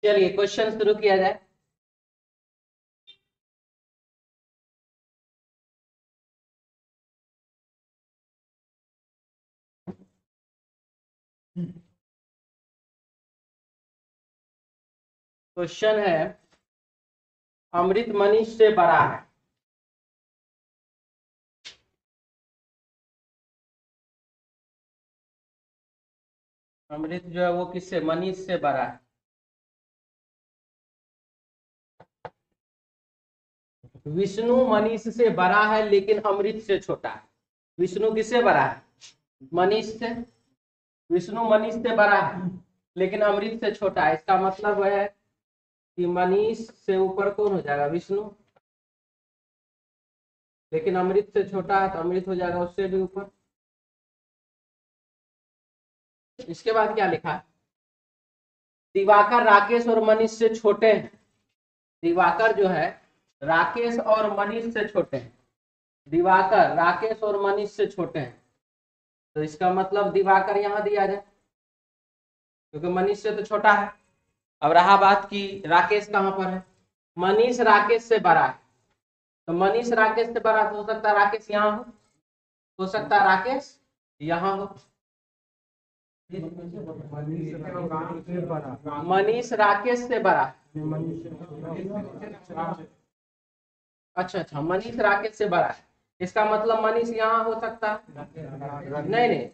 चलिए क्वेश्चन शुरू किया जाए। क्वेश्चन है, अमृत मनीष से बड़ा है। अमृत जो है वो किससे, मनीष से बड़ा है। विष्णु मनीष से बड़ा है लेकिन अमृत से छोटा है। विष्णु किससे बड़ा है, मनीष से। विष्णु मनीष से बड़ा है लेकिन अमृत से छोटा है। इसका मतलब है कि मनीष से ऊपर कौन हो जाएगा, विष्णु। लेकिन अमृत से छोटा है तो अमृत हो जाएगा उससे भी ऊपर। इसके बाद क्या लिखा है, दिवाकर राकेश और मनीष से छोटे हैं। दिवाकर जो है राकेश और मनीष से छोटे हैं। दिवाकर राकेश और मनीष से छोटे हैं, तो इसका मतलब दिवाकर यहां दिया जाए क्योंकि मनीष से तो छोटा है। अब रहा बात कि राकेश कहां पर है, मनीष राकेश से बड़ा है, तो मनीष राकेश से बड़ा तो हो सकता है राकेश यहाँ हो सकता है राकेश यहाँ हो। मनीष राकेश से बड़ा। अच्छा अच्छा, मनीष राकेश से बड़ा है, इसका मतलब मनीष यहाँ हो सकता है। नहीं नहीं,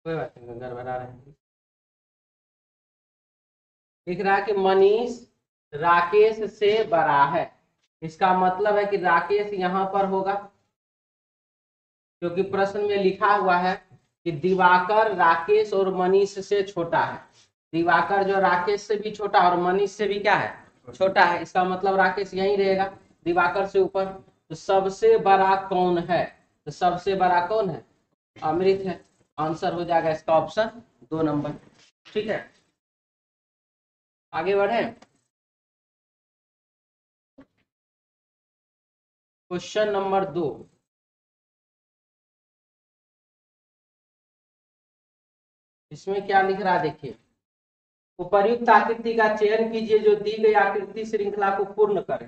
कोई बात नहीं, गड़बड़ा रहे हैं। दिख रहा है कि मनीष राकेश से बड़ा है, इसका मतलब है कि राकेश यहाँ पर होगा क्योंकि प्रश्न में लिखा हुआ है कि दिवाकर राकेश और मनीष से छोटा है। दिवाकर जो राकेश से भी छोटा और मनीष से भी क्या है, छोटा है। इसका मतलब राकेश यहीं रहेगा दिवाकर से ऊपर। तो सबसे बड़ा कौन है, तो सबसे बड़ा कौन है, अमृत है। आंसर हो जाएगा इसका ऑप्शन 2 नंबर। ठीक है, आगे बढ़े। क्वेश्चन नंबर 2, इसमें क्या लिख रहा है देखिए, उपर्युक्त आकृति का चयन कीजिए जो दी गई आकृति श्रृंखला को पूर्ण करे।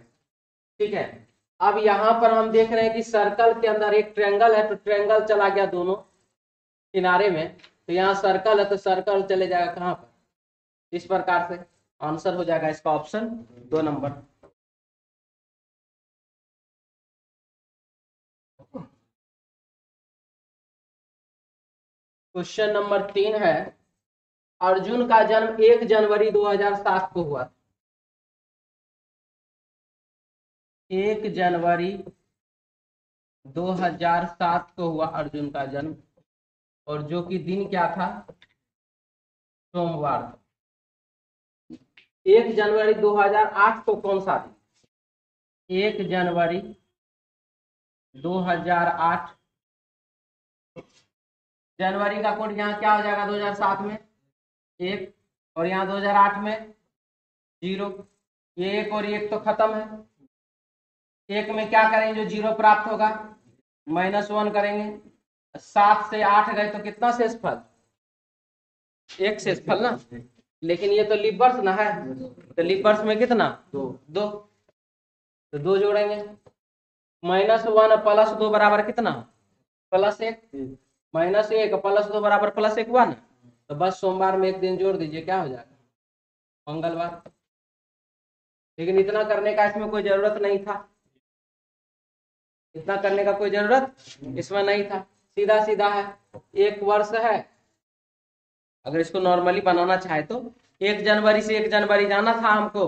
ठीक है, अब यहाँ पर हम देख रहे हैं कि सर्कल के अंदर एक ट्रायंगल है, तो ट्रायंगल चला गया दोनों किनारे में, तो यहाँ सर्कल है तो सर्कल चले जाएगा कहाँ पर, इस प्रकार से। आंसर हो जाएगा इसका ऑप्शन 2 नंबर। क्वेश्चन नंबर 3 है, अर्जुन का जन्म 1 जनवरी 2007 को हुआ। 1 जनवरी 2007 को हुआ अर्जुन का जन्म, और जो कि दिन क्या था, सोमवार। 1 जनवरी 2008 को कौन सा दिन, 1 जनवरी 2008। जनवरी का कोड यहाँ क्या हो जाएगा 2007 में 1, और यहाँ 2008 में 0। ये 1 और 1 तो खत्म है। 1 में क्या करेंगे, जो 0 प्राप्त होगा -1 करेंगे। 7 से 8 गए तो कितना शेषफल, 1 शेषफल ना। लेकिन ये तो लीप वर्ष ना है, तो लीप वर्ष में कितना 2, तो 2 जोड़ेंगे। -1 + 2 बराबर कितना, +1। -1 + 2 बराबर +1 हुआ ना, तो बस सोमवार में 1 दिन जोड़ दीजिए, क्या हो जाएगा, मंगलवार। लेकिन इतना करने का इसमें कोई जरूरत नहीं था, इतना करने का कोई जरूरत इसमें नहीं था, सीधा सीधा है। 1 वर्ष है, अगर इसको नॉर्मली बनाना चाहे तो 1 जनवरी से 1 जनवरी जाना था हमको,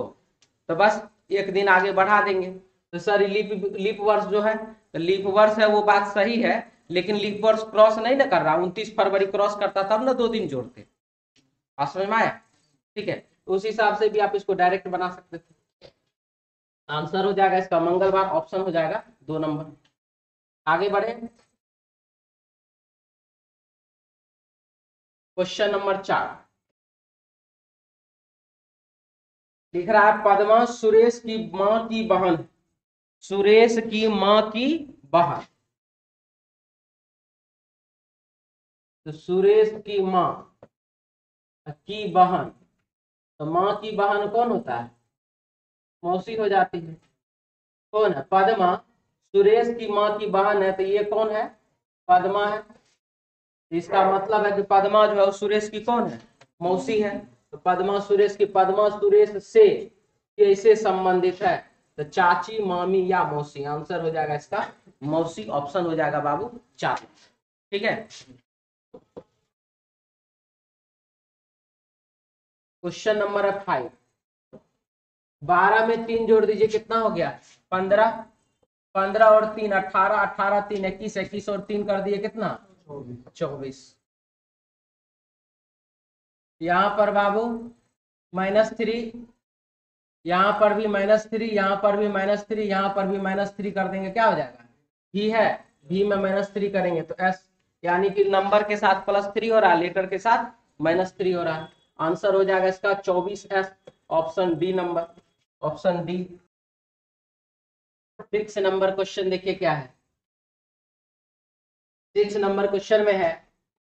तो बस 1 दिन आगे बढ़ा देंगे। तो सर लीप वर्ष जो है, तो लीप वर्ष है वो बात सही है, लेकिन लीप वर्ष क्रॉस नहीं ना कर रहा। 29 फरवरी क्रॉस करता तब ना 2 दिन जोड़ते। आप समझ में आया, ठीक है। उस हिसाब से भी आप इसको डायरेक्ट बना सकते थे। आंसर हो जाएगा इसका मंगलवार, ऑप्शन हो जाएगा 2 नंबर। आगे बढ़े, क्वेश्चन नंबर 4 लिख रहा है, पद्मा सुरेश की मां की बहन। सुरेश की मां की बहन। तो सुरेश की माँ की बहन, तो माँ की बहन कौन होता है? मौसी हो जाती है। कौन है? पद्मा। सुरेश की माँ की बहन है, तो ये कौन है? पद्मा है। इसका मतलब है कि पद्मा जो है वो सुरेश की कौन है? मौसी है। तो पद्मा सुरेश की, पद्मा सुरेश से कैसे संबंधित है? तो चाची, मामी या मौसी। आंसर हो जाएगा इसका मौसी। ऑप्शन हो जाएगा बाबू 4। ठीक है। Question number 5। 12 में 3 जोड़ दीजिए, कितना हो गया? 15। 15 और 3 18, 18 3 21, 21 और 3 कर दिए कितना? 24। यहाँ पर बाबू -3, यहाँ पर भी -3, यहाँ पर भी -3, यहाँ पर भी -3 कर देंगे, क्या हो जाएगा? भी है, भी में -3 करेंगे तो s, यानी कि नंबर के साथ +3 हो रहा है, लेटर के साथ -3 हो रहा है। आंसर हो जाएगा इसका 24s, option D number, option D. 6 number question देखिए क्या है। 6 नंबर क्वेश्चन में है,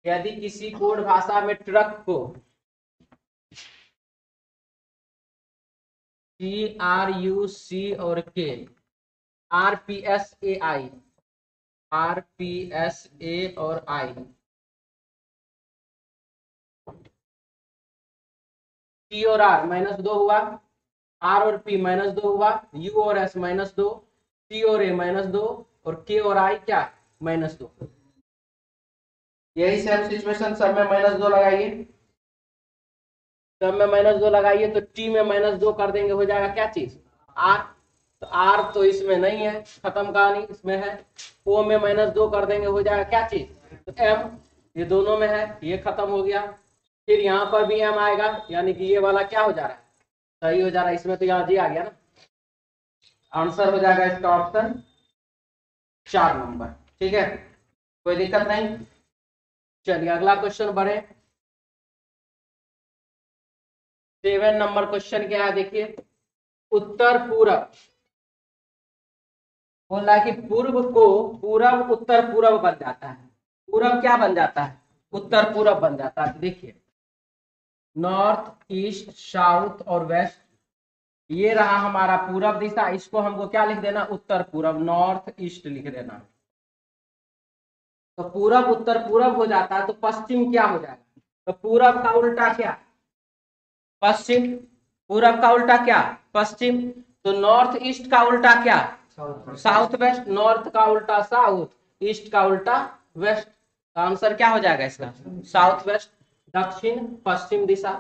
यदि किसी कोड भाषा में ट्रक को TRUC और K, RPSAI, RPSA और I, T और R -2 हुआ, R और P -2 हुआ, U और S -2, T और A -2 और K और I क्या? -2। यही सेम सिचुएशन, सब में -2 लगाइए, सब में -2 लगाइए, तो T में -2 कर देंगे, हो जाएगा क्या चीज? R। तो R तो इसमें नहीं है, खत्म कहानी, इसमें है। O में -2 कर देंगे, हो जाएगा क्या चीज? तो M। ये दोनों में है, ये खत्म हो गया। फिर यहाँ पर भी M आएगा, यानी कि ये वाला क्या हो जा रहा है? सही हो जा रहा है। इसमें तो यहाँ जी आ गया ना। आंसर हो जाएगा इसका ऑप्शन 4 नंबर। ठीक है, कोई दिक्कत नहीं। चलिए अगला क्वेश्चन बढ़े। 7 नंबर क्वेश्चन क्या है देखिए। उत्तर पूरब, बोला कि पूर्व को पूरब उत्तर पूरब बन जाता है। पूरब क्या बन जाता है? उत्तर पूरब बन जाता है। देखिए नॉर्थ, ईस्ट, साउथ और वेस्ट, ये रहा हमारा पूरब दिशा। इसको हमको क्या लिख देना? उत्तर पूरब, नॉर्थ ईस्ट लिख देना। तो पूरब उत्तर पूरब हो जाता है, तो पश्चिम क्या हो जाएगा? तो पूरब का उल्टा क्या? पश्चिम। पूरब का उल्टा क्या? पश्चिम। तो नॉर्थ ईस्ट का उल्टा क्या? South west. नॉर्थ का उल्टा साउथ, ईस्ट का उल्टा वेस्ट। आंसर क्या हो जाएगा इसका? साउथ वेस्ट, दक्षिण पश्चिम दिशा,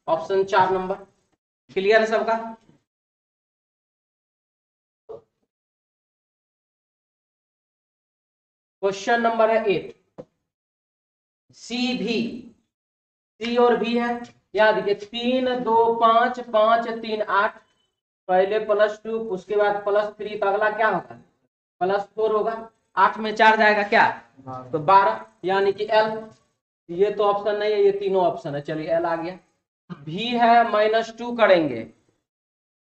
ऑप्शन 4 नंबर। क्लियर है सबका? क्वेश्चन नंबर है 8। सी भी, सी और भी है, याद देखिए 3 2 5 5 3 8, पहले +2, उसके बाद +3, तो अगला क्या होगा? +4 होगा। 8 में 4 जाएगा क्या? तो 12, यानी कि L। ये तो ऑप्शन नहीं है, ये तीनों ऑप्शन है। चलिए L आ गया। भी है -2 करेंगे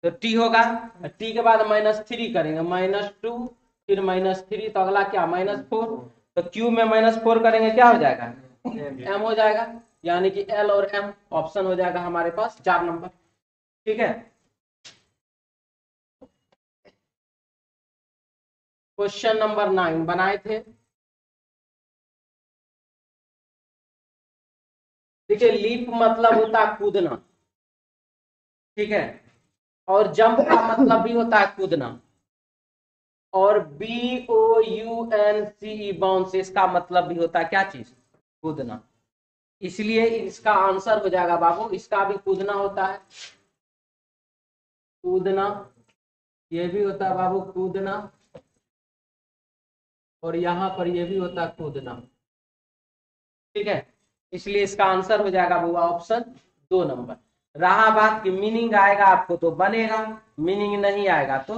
तो T होगा, T के बाद -3 करेंगे, -2 फिर -3, तो अगला क्या? -4। तो Q में -4 करेंगे, क्या हो जाएगा? M हो जाएगा, यानी कि L और M ऑप्शन हो जाएगा हमारे पास 4 नंबर। ठीक है। क्वेश्चन नंबर 9 बनाए थे। देखिए लीप मतलब होता है कूदना, ठीक है, और जंप का मतलब भी होता है कूदना, और BOUNCE बाउंस, इसका मतलब भी होता है क्या चीज? कूदना। इसलिए इसका आंसर हो जाएगा बाबू, इसका भी कूदना होता है, कूदना। ये भी होता है बाबू कूदना, और यहाँ पर ये भी होता है कूदना। ठीक है, इसलिए इसका आंसर हो जाएगा बाबू ऑप्शन 2 नंबर। रहा बात की मीनिंग आएगा आपको तो बनेगा, मीनिंग नहीं आएगा तो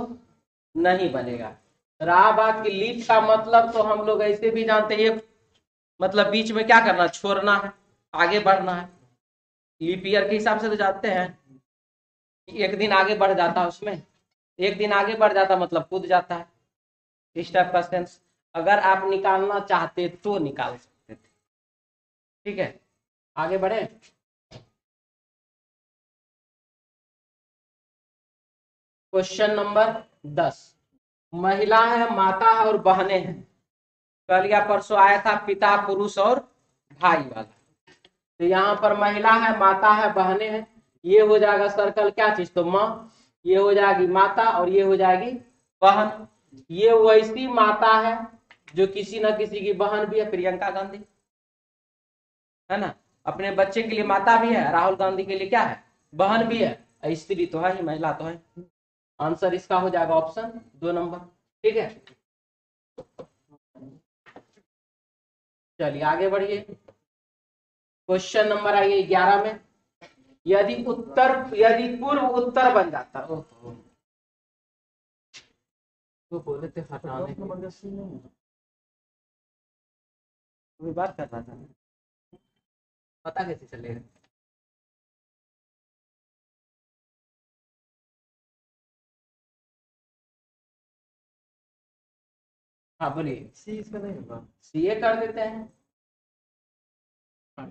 नहीं बनेगा। रहा बात की लीप का मतलब, तो हम लोग ऐसे भी जानते हैं, मतलब बीच में क्या करना? छोड़ना है, आगे बढ़ना है। लीप ईयर के हिसाब से तो जानते हैं कि एक दिन आगे बढ़ जाता है, उसमें एक दिन आगे बढ़ जाता मतलब कूद जाता है। इस टाइप का सेंस अगर आप निकालना चाहते तो निकाल सकते थे। ठीक है, आगे बढ़े। क्वेश्चन नंबर 10, महिला है, माता है और बहनें हैं। कल या परसों आया था पिता, पुरुष और भाई वाला। तो यहाँ पर महिला है, माता है, बहनें हैं। ये हो जाएगा सर्कल क्या चीज, तो माँ, ये हो जाएगी माता और ये हो जाएगी बहन। ये वैसी माता है जो किसी न किसी की बहन भी है, प्रियंका गांधी है ना, अपने बच्चे के लिए माता भी है, राहुल गांधी के लिए क्या है, बहन भी है, स्त्री तो है ही, महिला तो है। आंसर इसका हो जाएगा ऑप्शन 2 नंबर। ठीक है, चलिए आगे बढ़िए। क्वेश्चन नंबर आइए 11 में, यदि पूर्व उत्तर बन जाता, तो बोले थे हटाने की बात कर रहा था, पता कैसे चलेगा। हाँ बोलिए। सी इसका नहीं होगा, सीए कर देते हैं,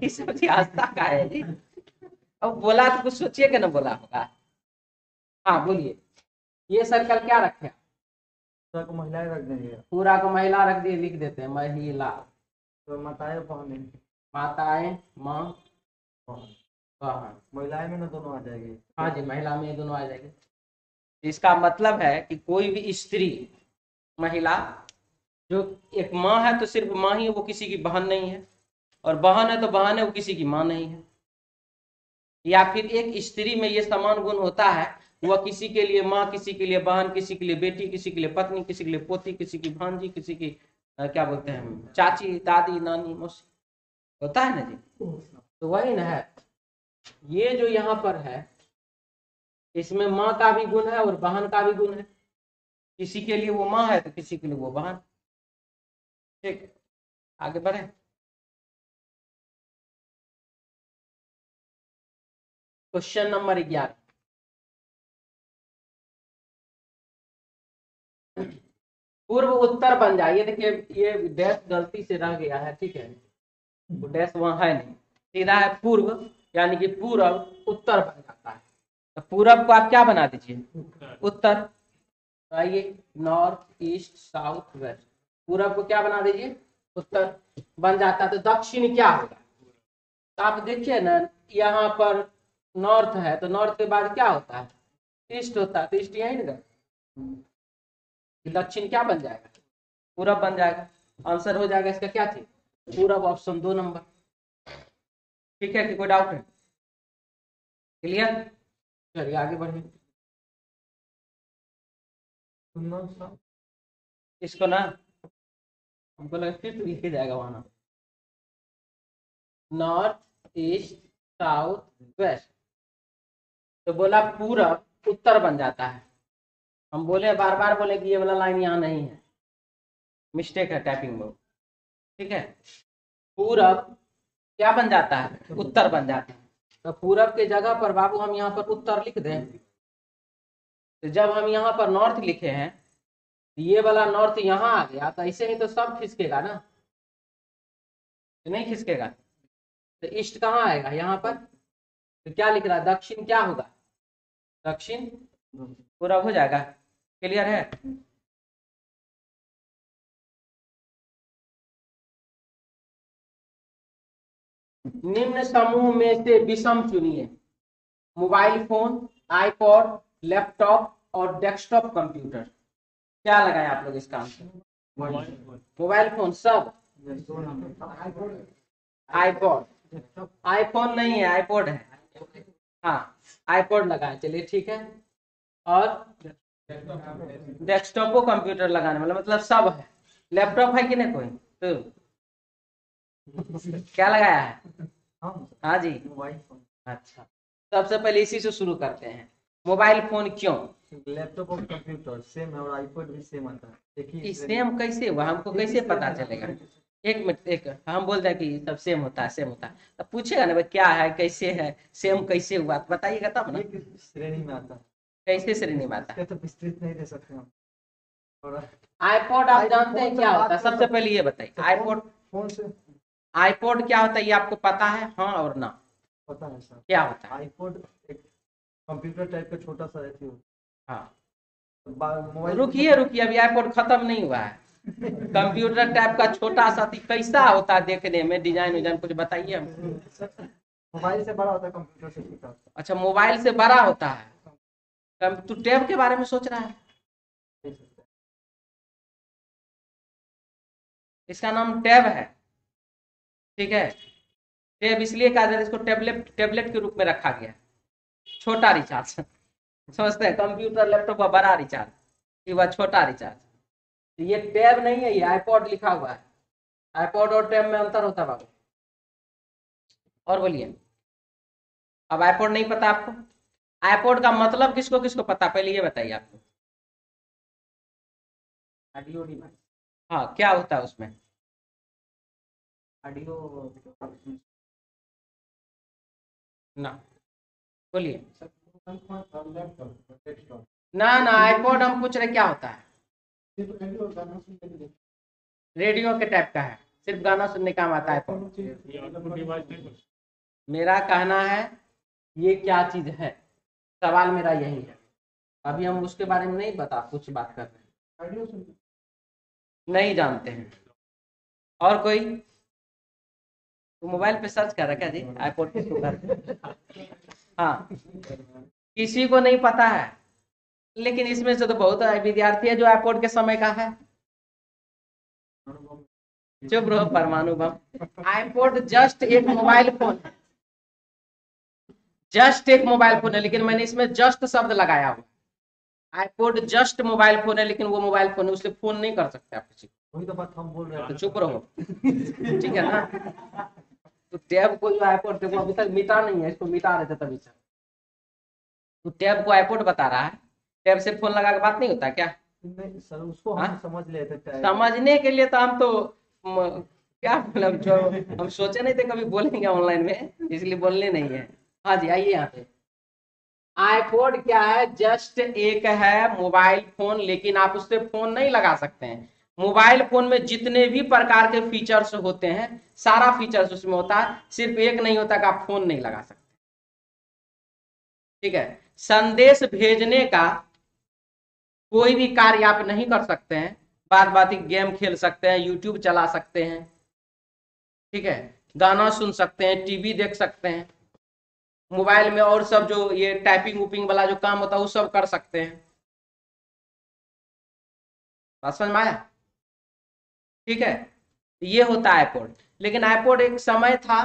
इसमें आस्था का है जी। अब बोला तो कुछ सोचिए कि ना बोला होगा। हाँ बोलिए, ये सर्कल क्या रखे, पूरा को महिलाएं रख देंगे, पूरा को महिला रख दिए, लिख देते हैं महिला। तो माताएं बहनें, माताएं, माँ, बहन। महिलाएं में ना दोनों आ जाएगी। हाँ जी, महिला में दोनों आ जाएंगे। इसका मतलब है कि कोई भी स्त्री, महिला जो एक माँ है तो सिर्फ माँ ही है, वो किसी की बहन नहीं है, और बहन है तो बहन है, वो किसी की माँ नहीं है। या फिर एक स्त्री में ये समान गुण होता है, वह किसी के लिए माँ, किसी के लिए बहन, किसी के लिए बेटी, किसी के लिए पत्नी, किसी के लिए पोती, किसी की भांजी, किसी की क्या बोलते हैं, चाची, दादी, नानी, मौसी, होता है ना जी। तो वही ना है, ये जो यहाँ पर है, इसमें माँ का भी गुण है और बहन का भी गुण है। किसी के लिए वो माँ है तो किसी के लिए वो बहन। ठीक, आगे बढ़े। क्वेश्चन नंबर 11, पूर्व उत्तर बन जाए। ये देखिए, ये डैश गलती से रह गया है, ठीक है, वो डैश वहां है नहीं, सीधा है पूर्व, यानी कि पूरब उत्तर बन जाता है। तो पूरब को आप क्या बना दीजिए, उत्तर। तो आइए, नॉर्थ, ईस्ट, साउथ, वेस्ट, पूरब को क्या बना दीजिए, उत्तर बन जाता है। तो दक्षिण क्या होगा, तो आप देखिए ना, यहाँ पर नॉर्थ है, तो नॉर्थ के बाद क्या होता है, ईस्ट होता है, तो ईस्ट यही ना, दक्षिण क्या बन जाएगा, पूरब बन जाएगा। आंसर हो जाएगा इसका क्या थी, पूरब, ऑप्शन 2 नंबर। ठीक है, कि कोई डाउट है, क्लियर। चलिए आगे बढ़िए। इसको ना हमको लगा फिफ्थ लिखे जाएगा वहां, नॉर्थ, ईस्ट, साउथ, वेस्ट, तो बोला पूरब उत्तर बन जाता है। हम बोले बार बार बोले कि ये वाला लाइन यहाँ नहीं है, मिस्टेक है टाइपिंग में, ठीक है। पूरब क्या बन जाता है, उत्तर बन जाता है। तो पूरब के जगह पर बाबू हम यहाँ पर उत्तर लिख दें, तो जब हम यहाँ पर नॉर्थ लिखे हैं, ये वाला नॉर्थ यहाँ आ गया, तो ऐसे ही तो सब खिसकेगा ना, तो नहीं खिसकेगा। तो ईस्ट कहाँ आएगा यहाँ पर, तो क्या लिख रहा है, दक्षिण क्या होगा, दक्षिण पूरब हो जाएगा। क्लियर है। निम्न समूह में से विषम चुनिए, मोबाइल फोन, आईपॉड, लैपटॉप और डेस्कटॉप कंप्यूटर। क्या लगाए आप लोग इसका आंसर, मोबाइल फोन सब, आईपॉड, आईफोन नहीं है, आईपॉड है, हाँ आईपॉड लगाए, चलिए ठीक है। और डेस्कटॉप को कंप्यूटर लगाने वाला मतलब सब है। लैपटॉप है कि नहीं कोई, तो क्या लगाया है, हाँ जी, अच्छा, सबसे पहले इसी से शुरू करते हैं। मोबाइल फोन क्यों, लैपटॉप और कंप्यूटर सेम है और आईपॉड भी सेम आता है। सेम कैसे हुआ, हमको कैसे पता चलेगा, एक मिनट, एक हम बोल रहे कि सब सेम होता है, सेम होता है, तो पूछेगा ना भाई क्या है, कैसे है, सेम कैसे हुआ, तो बताइएगा तब ना, श्रेणी में आता है, कैसे श्रेणी में आता है, तो विस्तृत नहीं दे सकते हम। और आईपॉड आप जानते हैं क्या होता है, सबसे पहले ये बताइए, आईपॉड फोन से आईपॉड क्या होता है ये आपको पता है, हाँ और ना? पता है सर। क्या होता है? आईपॉड एक कंप्यूटर टाइप का छोटा सा रहती है। हाँ मोबाइल रुकिए रुकिए, अभी आईपॉड खत्म नहीं हुआ है। कंप्यूटर टाइप का छोटा सा कैसा होता है देखने में, डिजाइन विजाइन कुछ बताइए हमको। मोबाइल से बड़ा होता है, कंप्यूटर से छोटा होता अच्छा मोबाइल से बड़ा होता है। तू टैब के बारे में सोच रहा है? है। इसका नाम टैब है, ठीक है। टैब इसलिए कहा जाता है, इसको टेबलेट टेबलेट के रूप में रखा गया है। छोटा रिचार्ज समझते हैं, कंप्यूटर लैपटॉप का बड़ा रिचार्ज, ये वह छोटा रिचार्ज। ये टैब नहीं है, ये आईपॉड लिखा हुआ है। आईपॉड और टैब में अंतर होता है बाबू। और बोलिए, अब आईपॉड नहीं पता आपको? आईपॉड का मतलब किसको किसको पता, पहले ये बताइए आपको। Audio device. हाँ क्या होता है उसमें? ऑडियो। ना बोलिए। ना ना आईपॉड हम पूछ रहे क्या होता है? रेडियो के टाइप का है, सिर्फ गाना सुनने काम आता है आईपॉड। मेरा कहना है ये क्या चीज है, सवाल मेरा यही है। अभी हम उसके बारे में नहीं बता, कुछ बात कर रहे हैं, नहीं जानते हैं। और कोई? तो मोबाइल पे सर्च कर रहा क्या जी, आईपॉड किसको कहते? हाँ किसी को नहीं पता है, लेकिन इसमें से तो बहुत विद्यार्थी है जो आईपॉड के समय का है। चुप रहो परमाणु बम। आईपॉड जस्ट एक मोबाइल फोन है, जस्ट एक मोबाइल फोन है, लेकिन मैंने इसमें जस्ट शब्द लगाया हुआ। आईपॉड जस्ट मोबाइल फोन है, लेकिन वो मोबाइल फोन है, उससे फोन नहीं कर सकते आप किसी को। वही तो बात हम बोल रहे तो हैं। चुप रहो ठीक है ना। तो टैब को जो आईपॉड देखो अभी तक मिटा नहीं है, इसको मिटा रहे थे तभी से। तो टैब को आईपॉड बता रहा है, टैब से फोन लगा के बात नहीं होता क्या? नहीं सर, उसको हम हाँ? समझ लेते थे। समझने के लिए तो हम तो क्या मतलब, जो हम सोचे नहीं थे कभी बोलेंगे ऑनलाइन में, इसलिए बोलने नहीं है। हाँ जी आइए यहाँ पे। आईपॉड क्या है? जस्ट एक है मोबाइल फोन, लेकिन आप उससे फोन नहीं लगा सकते हैं। मोबाइल फोन में जितने भी प्रकार के फीचर्स होते हैं, सारा फीचर्स उसमें होता है, सिर्फ एक नहीं होता कि आप फोन नहीं लगा सकते, ठीक है। संदेश भेजने का कोई भी कार्य आप नहीं कर सकते हैं, बात बाती गेम खेल सकते हैं, यूट्यूब चला सकते हैं, ठीक है, गाना सुन सकते हैं, टीवी देख सकते हैं, मोबाइल में और सब जो ये टाइपिंग उपिंग वाला जो काम होता है वो सब कर सकते हैं। बात समझ में आया? ठीक है, ये होता है आईपॉड। लेकिन आईपॉड एक समय था,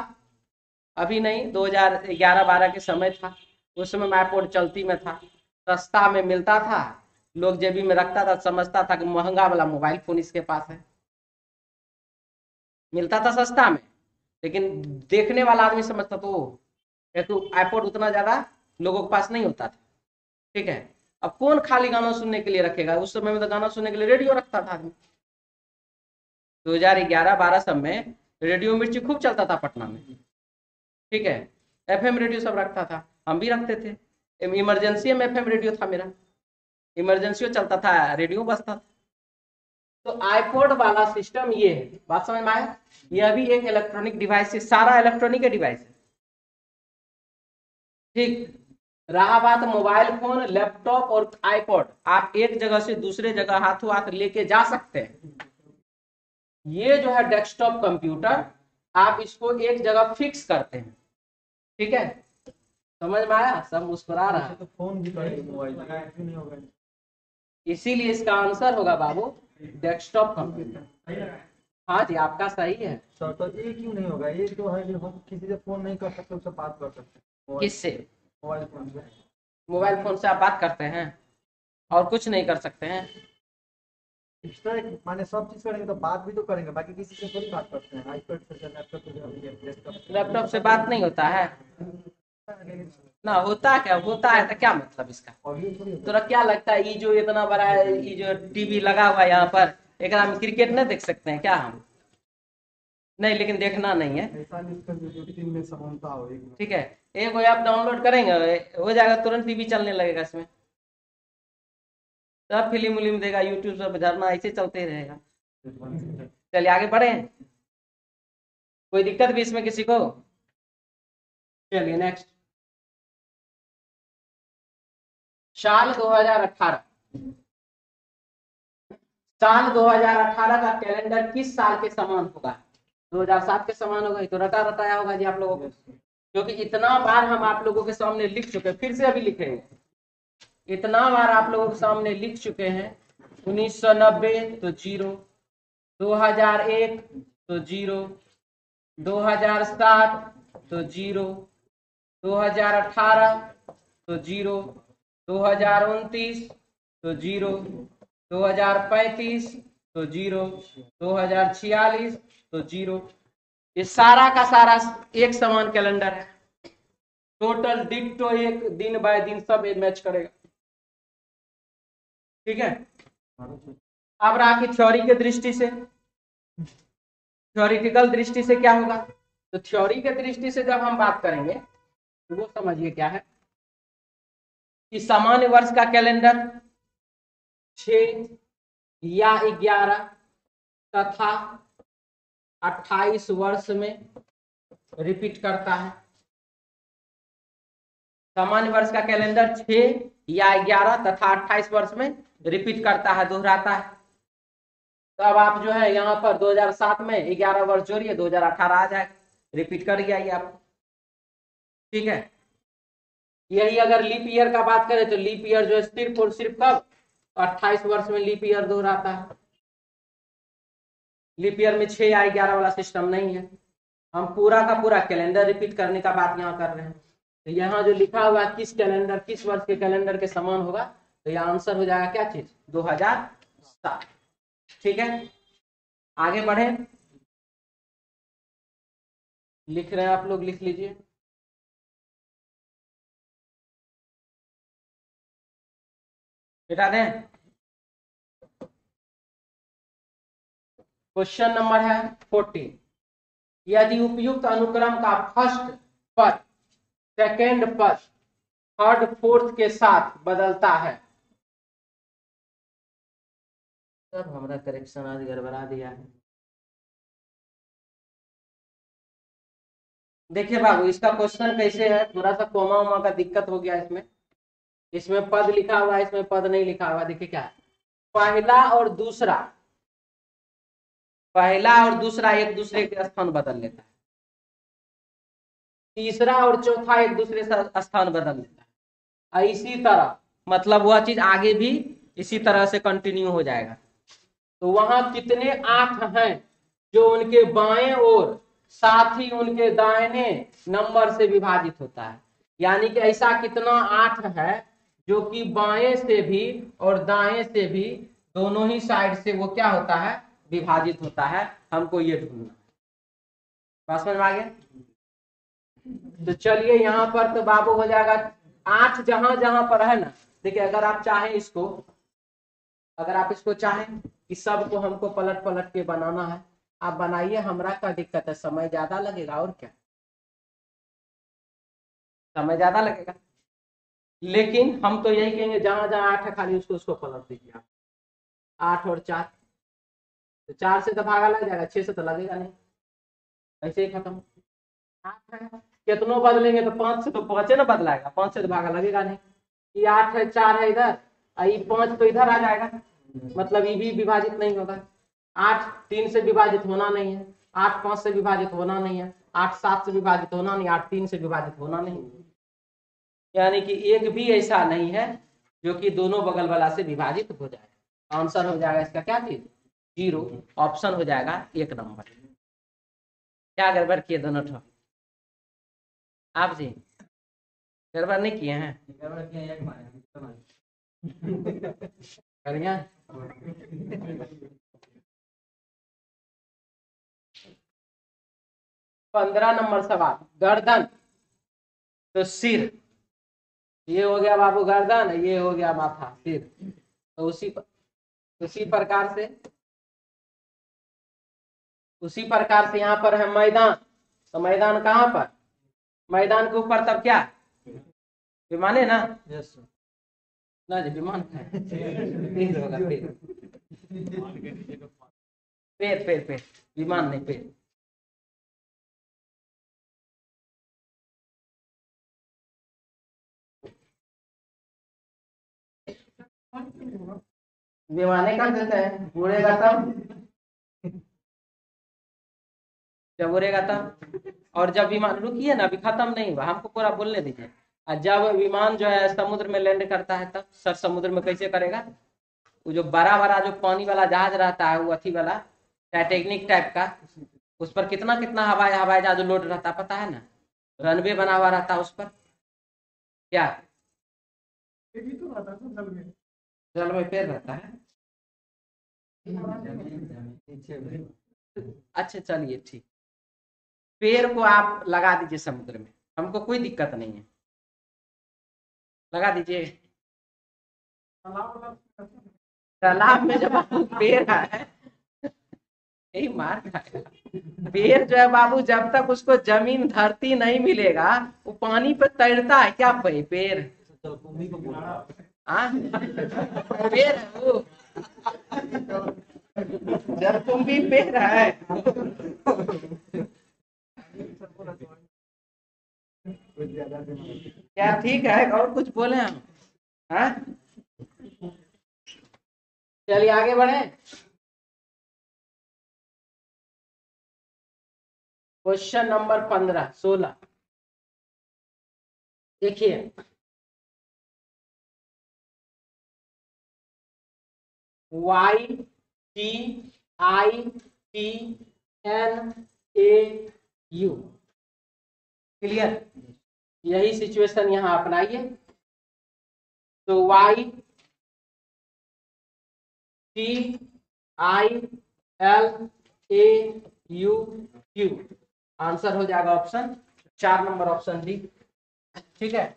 अभी नहीं, 2011-12 के समय था। उस समय में आईपॉड चलती में था, सस्ता में मिलता था, लोग जेबी में रखता था, समझता था कि महंगा वाला मोबाइल फोन इसके पास है। मिलता था सस्ता में, लेकिन देखने वाला आदमी समझता तो एक तो आईपॉड उतना ज्यादा लोगों के पास नहीं होता था, ठीक है। अब कौन खाली गाना सुनने के लिए रखेगा, उस समय में तो गाना सुनने के लिए रेडियो रखता था आदमी। 2011-12 सब में रेडियो मिर्ची खूब चलता था पटना में, ठीक है। एफएम रेडियो सब रखता था, हम भी रखते थे। इमरजेंसी में एफएम रेडियो था मेरा, इमरजेंसी चलता था, रेडियो बजता था। तो आईपॉड वाला सिस्टम ये है, बात समझ में आया? ये अभी एक इलेक्ट्रॉनिक डिवाइस है, सारा इलेक्ट्रॉनिक डिवाइस है, ठीक। रहा बात मोबाइल फोन, लैपटॉप और आईपॉड, आप एक जगह से दूसरे जगह हाथों हाथ लेके जा सकते हैं। ये जो है डेस्कटॉप कंप्यूटर, आप इसको एक जगह फिक्स करते हैं, ठीक है। समझ में आया? सब मुस्कुरा रहा है। तो फोन भी करेंगे, मोबाइल नहीं होगा। इसीलिए इसका आंसर होगा बाबू डेस्कटॉप कंप्यूटर। हाँ जी आपका सही है। सर तो ये क्यों नहीं होगा? ये जो है जो हम किसी से फोन नहीं कर सकते, उससे बात कर सकते हैं। किससे? मोबाइल फोन से। मोबाइल फोन से आप बात करते हैं और कुछ नहीं कर सकते हैं? एक्स्ट्रा माने सब चीज करेंगे तो बात भी तो करेंगे, बाकी किसी से थोड़ी बात करते हैं। आईपैड से, लैपटॉप से, लैपटॉप से बात नहीं होता है ना? होता क्या, होता है तो क्या मतलब इसका? ऑडियो थोड़ी होता तोरा क्या लगता है, ये जो इतना बड़ा है, ये जो टीवी लगा हुआ है यहाँ पर, एक में क्रिकेट नहीं देख सकते हैं क्या हम? नहीं, लेकिन देखना नहीं है, है। ऐसा नहीं इसका जो टीम में समानता हो एक में। ठीक है। एक ऐप डाउनलोड करेंगे, हो जाएगा, तुरंत टीवी चलने लगेगा इसमें, सब फिल्म उलिम देगा, यूट्यूब सब झरना ऐसे चलते ही रहेगा। चलिए आगे बढ़े। कोई दिक्कत भी इसमें किसी को? चलिए नेक्स्ट, साल 2018। साल 2018 का कैलेंडर किस साल के समान होगा? 2007 के समान होगा। ये तो रटा रटाया होगा जी आप लोगों को, क्योंकि इतना बार हम आप लोगों के सामने लिख चुके हैं, फिर से अभी लिखेंगे। इतना बार आप लोगों के सामने लिख चुके हैं। 1990 तो 0, 2001 तो 0, 2007 तो 0, 2018 तो 0, 2029 तो 0, 2035 तो 0, 2046 तो 0। ये सारा का सारा एक समान कैलेंडर है। टोटल डिट्टो एक दिन बाय दिन सब मैच करेगा। ठीक है। अब रहा कि थ्योरी के दृष्टि से, थ्योरिटिकल दृष्टि से क्या होगा? तो थ्योरी के दृष्टि से जब हम बात करेंगे तो वो समझिए क्या है कि सामान्य वर्ष का कैलेंडर 6 या 11 तथा 28 वर्ष में रिपीट करता है। सामान्य वर्ष का कैलेंडर 6 या 11 तथा 28 वर्ष में रिपीट करता है, दोहराता है। तो अब आप जो है यहाँ पर 2007 में 11 वर्ष जोड़िए, 2018 आ जाएगा, रिपीट कर गया ये आपको। ठीक है। यही अगर लीप ईयर का बात करें तो लीप ईयर जो है सिर्फ और सिर्फ कब? 28 वर्ष में लीप ईयर दोहराता है। लीप ईयर में 6 या 11 वाला सिस्टम नहीं है। हम पूरा का पूरा कैलेंडर रिपीट करने का बात यहाँ कर रहे हैं। तो यहाँ जो लिखा हुआ है किस कैलेंडर, किस वर्ष के कैलेंडर के समान होगा, तो यह आंसर हो जाएगा क्या चीज? 2007। ठीक है, आगे बढ़े। लिख रहे हैं आप लोग, लिख लीजिए। बेटा दें। क्वेश्चन नंबर है 14। यदि उपयुक्त अनुक्रम का फर्स्ट पद सेकेंड पद थर्ड फोर्थ के साथ बदलता है, तब हमारा करेक्शन आज गड़बड़ा दिया है। देखिए बाबू, इसका क्वेश्चन कैसे है, थोड़ा सा कोमा उमा का दिक्कत हो गया इसमें। इसमें पद लिखा हुआ है, इसमें पद नहीं लिखा हुआ। देखिए क्या है, पहला और दूसरा, पहला और दूसरा एक दूसरे के स्थान बदल लेता है। तीसरा और चौथा एक दूसरे से स्थान बदल लेता है। इसी तरह मतलब वह चीज आगे भी इसी तरह से कंटिन्यू हो जाएगा। तो वहां कितने 8 हैं जो उनके बाएं और साथ ही उनके दाहिने नंबर से विभाजित होता है। यानी कि ऐसा कितना 8 है जो कि बाएं से भी और दाएं से भी दोनों ही साइड से वो क्या होता है, विभाजित होता है। हमको ये ढूंढना है। बात समझ में आ गया? तो चलिए यहाँ पर तो बाबू हो जाएगा 8 जहां जहां पर है ना। देखिए अगर आप चाहें इसको, अगर आप इसको चाहें कि सबको हमको पलट पलट के बनाना है, आप बनाइए। हमरा क्या दिक्कत है, समय ज्यादा लगेगा और क्या, समय ज्यादा लगेगा। लेकिन हम तो यही कहेंगे जहां जहां 8 है खाली उसको उसको पलट दीजिए आप। 8 और 4, तो 4 से तो भागा लग जाएगा, 6 से तो लगेगा नहीं, ऐसे ही खत्म। 8 है, कितनों बदलेंगे तो 5 से तो 5 ना बदलाएगा, 5 से तो भागा लगेगा नहीं। ये 8 है, 4 है इधर, ये 5 तो इधर आ जाएगा, मतलब ये भी विभाजित नहीं होगा। 8 3 से विभाजित होना नहीं है, 8 5 से विभाजित होना नहीं है, 8 7 से विभाजित होना नहीं, 8 3 से विभाजित होना नहीं। यानी कि एक भी ऐसा नहीं है जो कि दोनों बगल वाला से विभाजित हो जाए। आंसर हो जाएगा इसका क्या चीज? 0। ऑप्शन हो जाएगा 1 नंबर। क्या गड़बड़ किए दोनों ठो आप जी? गड़बड़ नहीं किए हैं? बढ़िया। 15 नंबर सवाल, गर्दन तो सिर, ये हो गया बाबू गर्दन, ये हो गया माथा, सिर। तो उसी प्रकार से यहाँ पर है मैदान। तो मैदान कहाँ पर? मैदान के ऊपर तब क्या विमान है ना? यस ना जी, विमान है पेड़ होगा, पेड़ पेड़ पेड़ पेड़, विमान नहीं पेड़। विमाने कर देते हैं, उड़ेगा तब, जब उड़ेगा तब। और जब विमान, रुकिए ना, अभी खत्म नहीं हुआ, हमको पूरा बोलने दीजिए। और जब विमान जो है समुद्र में लैंड करता है तब सर समुद्र में कैसे करेगा? वो जो बड़ा बड़ा जो पानी वाला जहाज रहता है, वो अथी वाला टाइटैनिक टाइप का, उस पर कितना कितना हवाई हवाई जहाज लोड रहता है पता है ना? रनवे बना हुआ रहता है उस पर। क्या जल में पैर रहता है? अच्छा चलिए ठीक, पेड़ को आप लगा दीजिए समुद्र में, हमको कोई दिक्कत नहीं है, लगा दीजिए। तालाब में जब आपको पेड़ है, यही मार खाएगा। पेड़ जो है बाबू, जब तक उसको जमीन धरती नहीं मिलेगा, वो पानी पे तैरता है क्या पेड़? हाँ पेड़ है वो, जब तुम भी पेड़ है। क्या ठीक है, और कुछ बोले हम? हाँ चलिए आगे बढ़े। क्वेश्चन नंबर 16 देखिए, Y T I T N A U, clear? यही सिचुएशन यहां अपनाइए। तो Y T I L A U Q, answer हो जाएगा ऑप्शन 4 नंबर, ऑप्शन डी। ठीक है,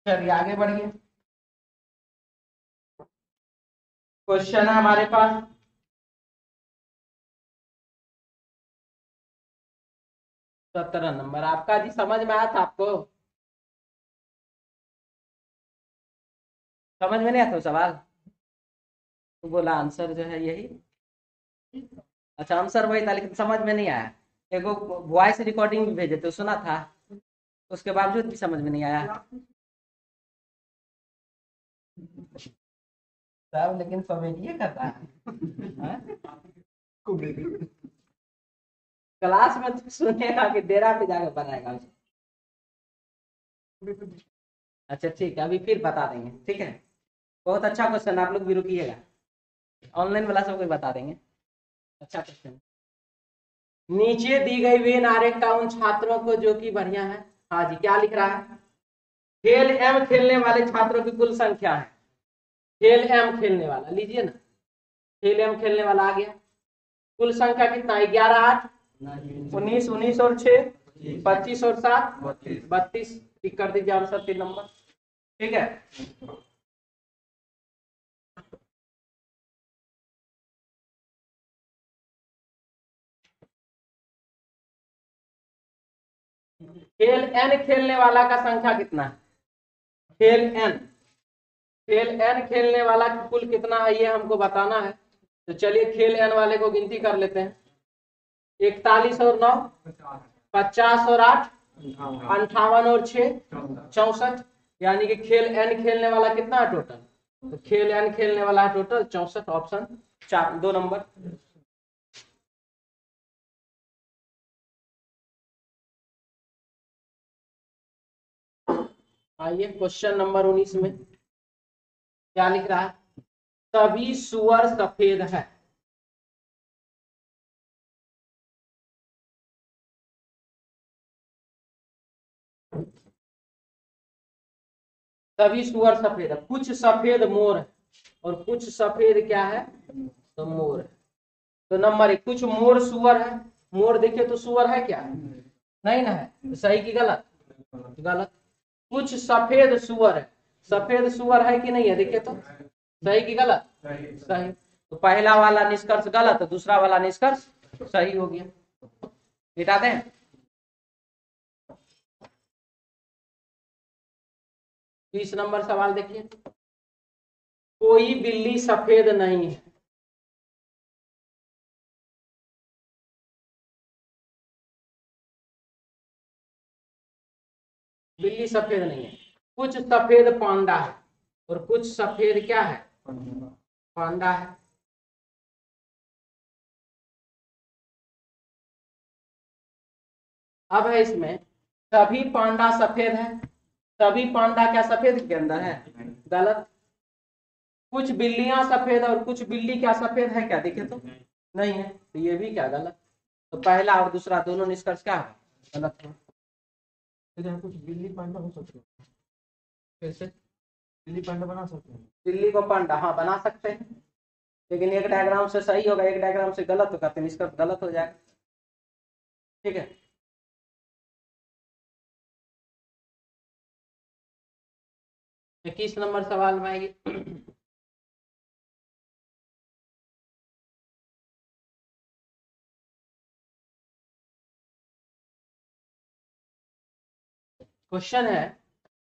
चलिए आगे बढ़िए। क्वेश्चन है हमारे पास 17 नंबर, आपका जी समझ में आया था आपको? समझ में नहीं आता सवाल तो बोला आंसर जो है यही। अच्छा आंसर वही था लेकिन समझ में नहीं आया। एगो वॉइस रिकॉर्डिंग भी भेजे तो सुना था, उसके बावजूद भी समझ में नहीं आया। सब लेकिन कॉमेडी करता है। क्लास में तो सुनेगा कि डेरा पे जाकर बनाएगा। अच्छा ठीक है, अभी फिर बता देंगे, ठीक है। बहुत अच्छा क्वेश्चन, आप लोग भी रुकिएगा, ऑनलाइन वाला सब कोई बता देंगे। अच्छा क्वेश्चन, नीचे दी गई वेन आरेख का उन छात्रों को जो कि बढ़िया है। हाँ जी, क्या लिख रहा है? खेल एम खेलने वाले छात्रों की कुल संख्या है। खेल एम खेलने वाला, लीजिए ना, खेल एम खेलने वाला आ गया। कुल संख्या कितना? 11 8 19 19 और 6 25 और 7 32। टिक कर दीजिए आंसर 3 नंबर, ठीक है। खेल एन खेलने वाला का संख्या कितना है? खेल एन, खेल एन खेलने वाला की कुल कितना है ये हमको बताना है। तो चलिए खेल एन वाले को गिनती कर लेते हैं। 41 और 9 50 और 8 58 और 6 64, यानी कि खेल एन खेलने वाला कितना है टोटल? तो खेल एन खेलने वाला है टोटल 64, ऑप्शन 4 2 नंबर। आइए क्वेश्चन नंबर 19 में क्या लिख रहा है? सभी सुअर सफेद है। सभी सुअर सफेद है, कुछ सफेद मोर है और कुछ सफेद क्या है? तो मोर है। तो नंबर 1, कुछ मोर सुअर है। मोर देखिए तो सुअर है क्या? नहीं ना है, तो सही की गलत? गलत। कुछ सफेद सुअर है, सफेद सुअर है कि नहीं है? देखिए तो सही की गलत? सही। तो पहला वाला निष्कर्ष गलत, दूसरा वाला निष्कर्ष सही हो गया। मिटा दें। 20 नंबर सवाल देखिए, कोई बिल्ली सफेद नहीं है। बिल्ली सफेद नहीं है। कुछ सफेद पांडा है और कुछ सफेद क्या है, पांडा है। अब है इसमें सभी पांडा सफेद है, सभी पांडा क्या सफेद के अंदर है, गलत। कुछ बिल्लियां सफेद और कुछ बिल्ली क्या सफेद है क्या, देखे तो नहीं है, तो ये भी क्या गलत। तो पहला और दूसरा दोनों निष्कर्ष क्या है, गलत है। कुछ बिल्ली पांडा हो सकते हैं, कैसे बिल्ली पांडा बना सकते हैं, बिल्ली को पांडा हाँ बना सकते हैं, लेकिन एक डायग्राम से सही होगा, एक डायग्राम से गलत होगा, तो निष्कर्ष गलत हो जाएगा। ठीक है, 21 नंबर सवाल में आएगी। क्वेश्चन है,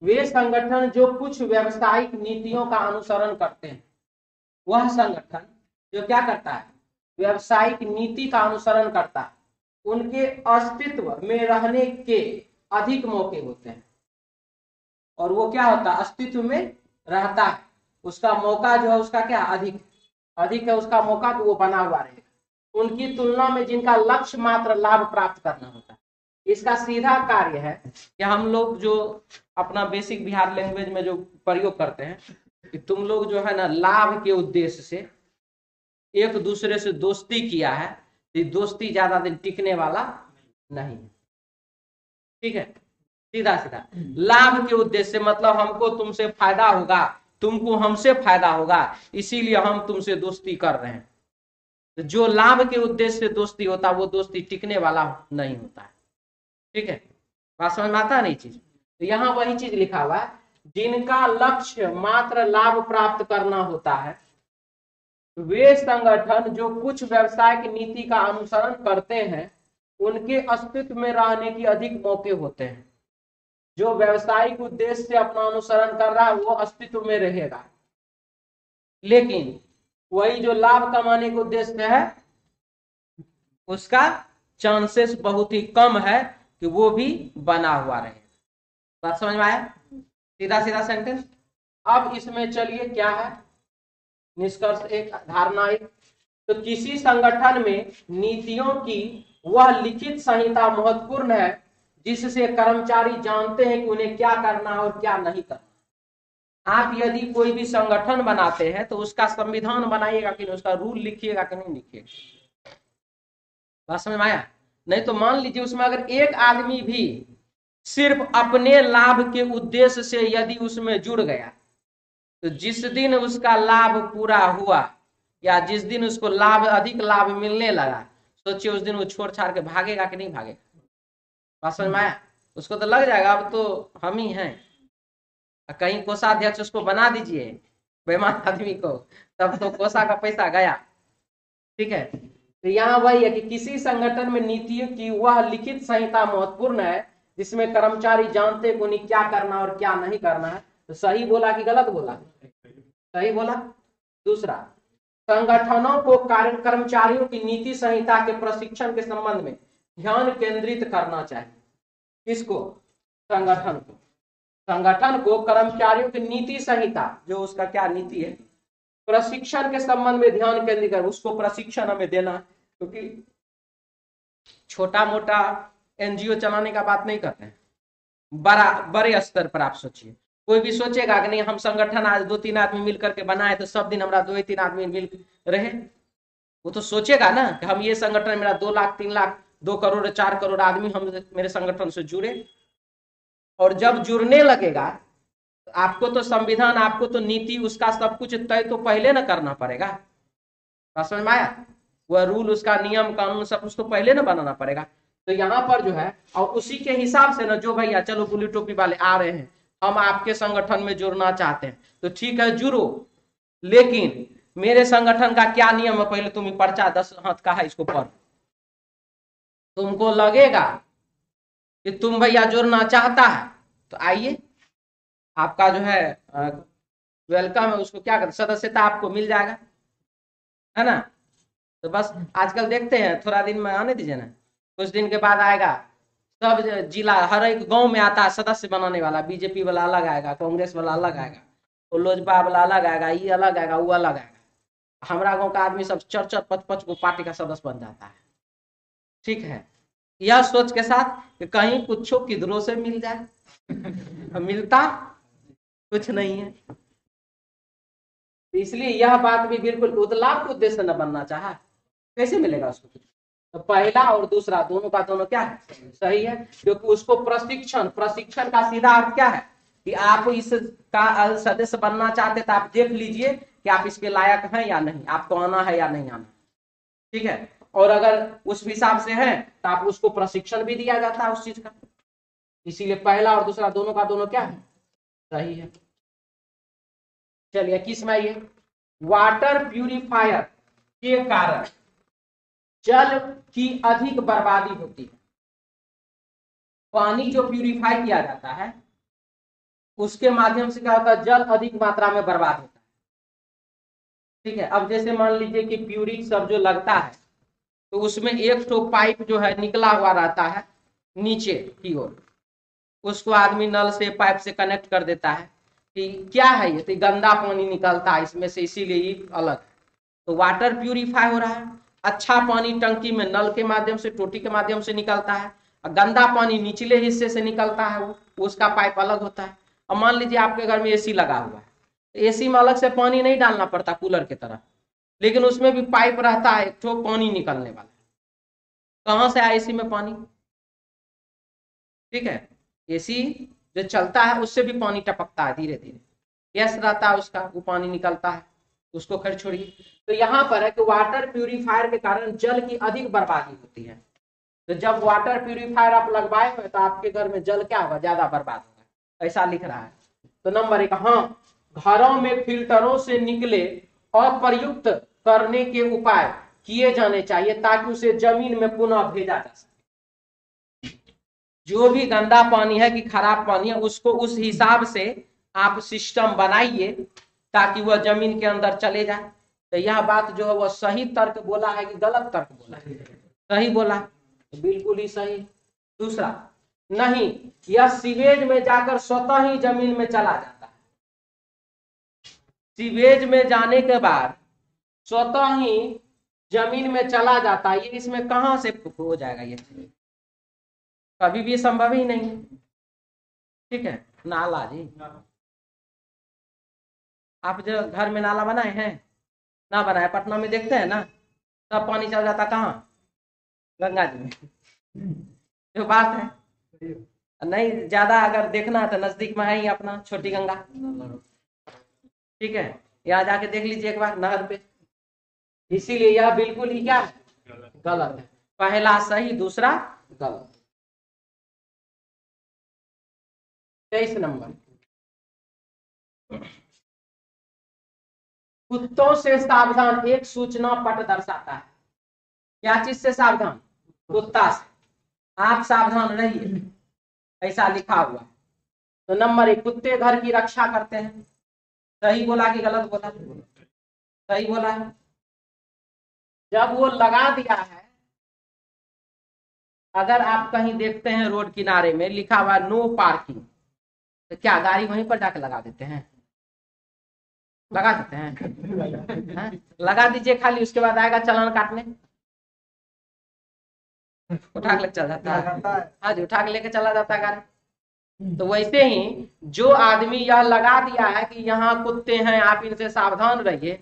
वे संगठन जो कुछ व्यावसायिक नीतियों का अनुसरण करते हैं, वह संगठन जो क्या करता है, व्यावसायिक नीति का अनुसरण करता है, उनके अस्तित्व में रहने के अधिक मौके होते हैं। और वो क्या होता है, अस्तित्व में रहता है, उसका मौका जो है उसका क्या अधिक अधिक है उसका मौका, तो वो बना हुआ रहेगा उनकी तुलना में जिनका लक्ष्य मात्र लाभ प्राप्त करना होता है। इसका सीधा कार्य है कि हम लोग जो अपना बेसिक बिहार लैंग्वेज में जो प्रयोग करते हैं कि तुम लोग जो है ना लाभ के उद्देश्य से एक दूसरे से दोस्ती किया है, तो दोस्ती ज्यादा दिन टिकने वाला नहीं। ठीक है, सीधा सीधा लाभ के उद्देश्य से मतलब हमको तुमसे फायदा होगा, तुमको हमसे फायदा होगा, इसीलिए हम तुमसे दोस्ती कर रहे हैं। तो जो लाभ के उद्देश्य से दोस्ती होता है वो दोस्ती टिकने वाला नहीं होता है। ठीक है, बात समझ में आता है नहीं चीज। तो यहाँ वही चीज लिखा हुआ है, जिनका लक्ष्य मात्र लाभ प्राप्त करना होता है, वे संगठन जो कुछ व्यवसायिक नीति का अनुसरण करते हैं, उनके अस्तित्व में रहने की अधिक मौके होते हैं। जो व्यवसायिक उद्देश्य से अपना अनुसरण कर रहा है वो अस्तित्व में रहेगा, लेकिन वही जो लाभ कमाने के उद्देश्य से है उसका चांसेस बहुत ही कम है कि वो भी बना हुआ रहे। बात समझ में आया, सीधा सीधा सेंटेंस। अब इसमें चलिए क्या है निष्कर्ष, एक धारणा एक, तो किसी संगठन में नीतियों की वह लिखित संहिता महत्वपूर्ण है जिससे कर्मचारी जानते हैं कि उन्हें क्या करना है और क्या नहीं करना। आप यदि कोई भी संगठन बनाते हैं तो उसका संविधान बनाइएगा कि नहीं, उसका रूल लिखिएगा कि नहीं लिखिएगा। बात समझ में आया, नहीं तो मान लीजिए उसमें अगर एक आदमी भी सिर्फ अपने लाभ के उद्देश्य से यदि उसमें जुड़ गया, तो जिस दिन उसका लाभ पूरा हुआ या जिस दिन उसको लाभ अधिक लाभ मिलने लगा, सोचिए उस दिन वो छोड़ छाड़ के भागेगा कि नहीं भागेगा। बात समझ में आया, उसको तो लग जाएगा अब तो हम ही हैं, कहीं कोषाध्यक्ष उसको बना दीजिए बेईमान आदमी को, तब तो कोषा का पैसा गया। ठीक है, तो यहाँ वही है कि किसी संगठन में नीतियों की वह लिखित संहिता महत्वपूर्ण है जिसमें कर्मचारी जानते हैं उन्हें क्या करना और क्या नहीं करना है। तो सही बोला कि गलत बोला, सही बोला। दूसरा, संगठनों को कर्मचारियों की नीति संहिता के प्रशिक्षण के संबंध में ध्यान केंद्रित करना चाहिए। किसको, संगठन को कर्मचारियों की नीति संहिता जो उसका क्या नीति है प्रशिक्षण के संबंध में ध्यान केंद्रित कर, उसको प्रशिक्षण हमें देना है, क्योंकि छोटा मोटा एनजीओ चलाने का बात नहीं करते हैं, बड़े स्तर पर आप सोचिए। कोई भी सोचेगा कि नहीं हम संगठन आज 2-3 आदमी मिल करके बनाए तो सब दिन हमारा 2-3 आदमी मिल रहे, वो तो सोचेगा ना कि हम ये संगठन मेरा 2 लाख 3 लाख 2 करोड़ 4 करोड़ आदमी हम मेरे संगठन से जुड़े। और जब जुड़ने लगेगा तो आपको तो संविधान, आपको तो नीति, उसका सब कुछ तय तो पहले ना करना पड़ेगा। समझ में आया, वह रूल उसका नियम कानून सब कुछ तो पहले ना बनाना पड़ेगा। तो यहाँ पर जो है और उसी के हिसाब से ना जो भैया चलो बुली टोपी वाले आ रहे हैं हम आपके संगठन में जुड़ना चाहते हैं तो ठीक है जुड़ो, लेकिन मेरे संगठन का क्या नियम है पहले तुम पर्चा 10 हाथ का है इसको पढ़। तुमको लगेगा कि तुम भैया जुड़ना चाहता है तो आइए, आपका जो है वेलकम है, उसको क्या करते सदस्यता आपको मिल जाएगा, है ना। तो बस आजकल देखते हैं थोड़ा दिन में आने दीजिए ना, कुछ दिन के बाद आएगा सब जिला हर एक गांव में आता है सदस्य बनाने वाला, बीजेपी वाला अलग आएगा, कांग्रेस वाला अलग आएगा, तो लोजपा वाला अलग आएगा, ये अलग आएगा, वो अलग आएगा। हमारा गांव का आदमी सब 4-4 5-5 को पार्टी का सदस्य बन जाता है। ठीक है, यह सोच के साथ कि कहीं कुछ किधरों से मिल जाए मिलता कुछ नहीं है। इसलिए यह बात भी बिल्कुल उदलाप के उद्देश्य न बनना चाहा, कैसे मिलेगा उसको कुछ। तो पहला और दूसरा दोनों का दोनों क्या है, सही है, क्योंकि उसको प्रशिक्षण का सीधा अर्थ क्या है कि आप इस का सदस्य बनना चाहते तो आप देख लीजिए कि आप इसके लायक हैं या नहीं, आपको आना है या नहीं आना। ठीक है, और अगर उस हिसाब से है तो आप उसको प्रशिक्षण भी दिया जाता है उस चीज का। इसीलिए पहला और दूसरा दोनों का दोनों क्या है, सही है। चलिए 21 में ये वाटर प्यूरिफायर के कारण जल की अधिक बर्बादी होती है। पानी जो प्यूरिफाई किया जाता है उसके माध्यम से क्या होता है, जल अधिक मात्रा में बर्बाद होता है। ठीक है, अब जैसे मान लीजिए कि प्यूरिक सब जो लगता है तो उसमें एक तो पाइप जो है निकला हुआ रहता है नीचे की ओर, उसको आदमी नल से पाइप से कनेक्ट कर देता है कि क्या है ये, तो गंदा पानी निकलता है इसमें से, इसीलिए ये अलग है। तो वाटर प्यूरिफाई हो रहा है, अच्छा पानी टंकी में नल के माध्यम से टोटी के माध्यम से निकलता है, और गंदा पानी निचले हिस्से से निकलता है, वो उसका पाइप अलग होता है। अब मान लीजिए आपके घर में एसी लगा हुआ है, एसी में अलग से पानी नहीं डालना पड़ता कूलर की तरह, लेकिन उसमें भी पाइप रहता है एक ठो पानी निकलने वाला। कहां से आया एसी में पानी, ठीक है, एसी जो चलता है उससे भी पानी टपकता है धीरे धीरे, गैस रहता है उसका, वो पानी निकलता है, उसको खैर छोड़िए। तो यहाँ पर है कि वाटर प्यूरिफायर के कारण जल की अधिक बर्बादी होती है। तो जब वाटर प्यूरिफायर आप लगवाए हुए तो आपके घर में जल क्या होगा, ज्यादा बर्बाद होगा, ऐसा लिख रहा है। तो नंबर 1, हाँ, घरों में फिल्टरों से निकले अप्रयुक्त करने के उपाय किए जाने चाहिए ताकि उसे जमीन में पुनः भेजा जा सके। जो भी गंदा पानी है कि खराब पानी है उसको उस हिसाब से आप सिस्टम बनाइए ताकि वह जमीन के अंदर चले जाए। तो यह बात जो है वह सही तर्क बोला है कि गलत तर्क बोला है, सही बोला, बिल्कुल ही सही। दूसरा, नहीं, यह सीवेज में जाकर स्वतः ही जमीन में चला जाता है। सीवेज में जाने के बाद स्वतः ही जमीन में चला जाता है, ये इसमें कहां से हो जाएगा, ये कभी भी संभव ही नहीं। ठीक है, नाला जी, आप जो घर में नाला बनाए हैं ना बनाए, पटना में देखते हैं ना, तब पानी चल जाता कहाँ, गंगा जी में। जो बात है, नहीं ज्यादा अगर देखना है तो नजदीक में है ही अपना छोटी गंगा। ठीक है, यहाँ जाके देख लीजिए एक बार नहर पे। इसीलिए यह बिल्कुल ही क्या है, गलत है। पहला सही, दूसरा गलत। 23 नंबर, कुत्तों से सावधान एक सूचना पट दर्शाता है। क्या चीज से सावधान, कुत्ता से, आप सावधान रहिए, ऐसा लिखा हुआ है। तो नंबर 1, कुत्ते घर की रक्षा करते हैं। सही बोला कि गलत बोला, सही बोला है। जब वो लगा दिया है, अगर आप कहीं देखते हैं रोड किनारे में लिखा हुआ नो पार्किंग, तो क्या गाड़ी वहीं पर जाके लगा देते हैं, लगा देते हैं? लगा दीजिए खाली, उसके बाद आएगा चालान काटने, उठा के लेके चल जाता है। हाँ जी, उठा के लेके चला जाता है गाड़ी। तो वैसे ही जो आदमी यह लगा दिया है कि यहाँ कुत्ते हैं आप इनसे सावधान रहिए,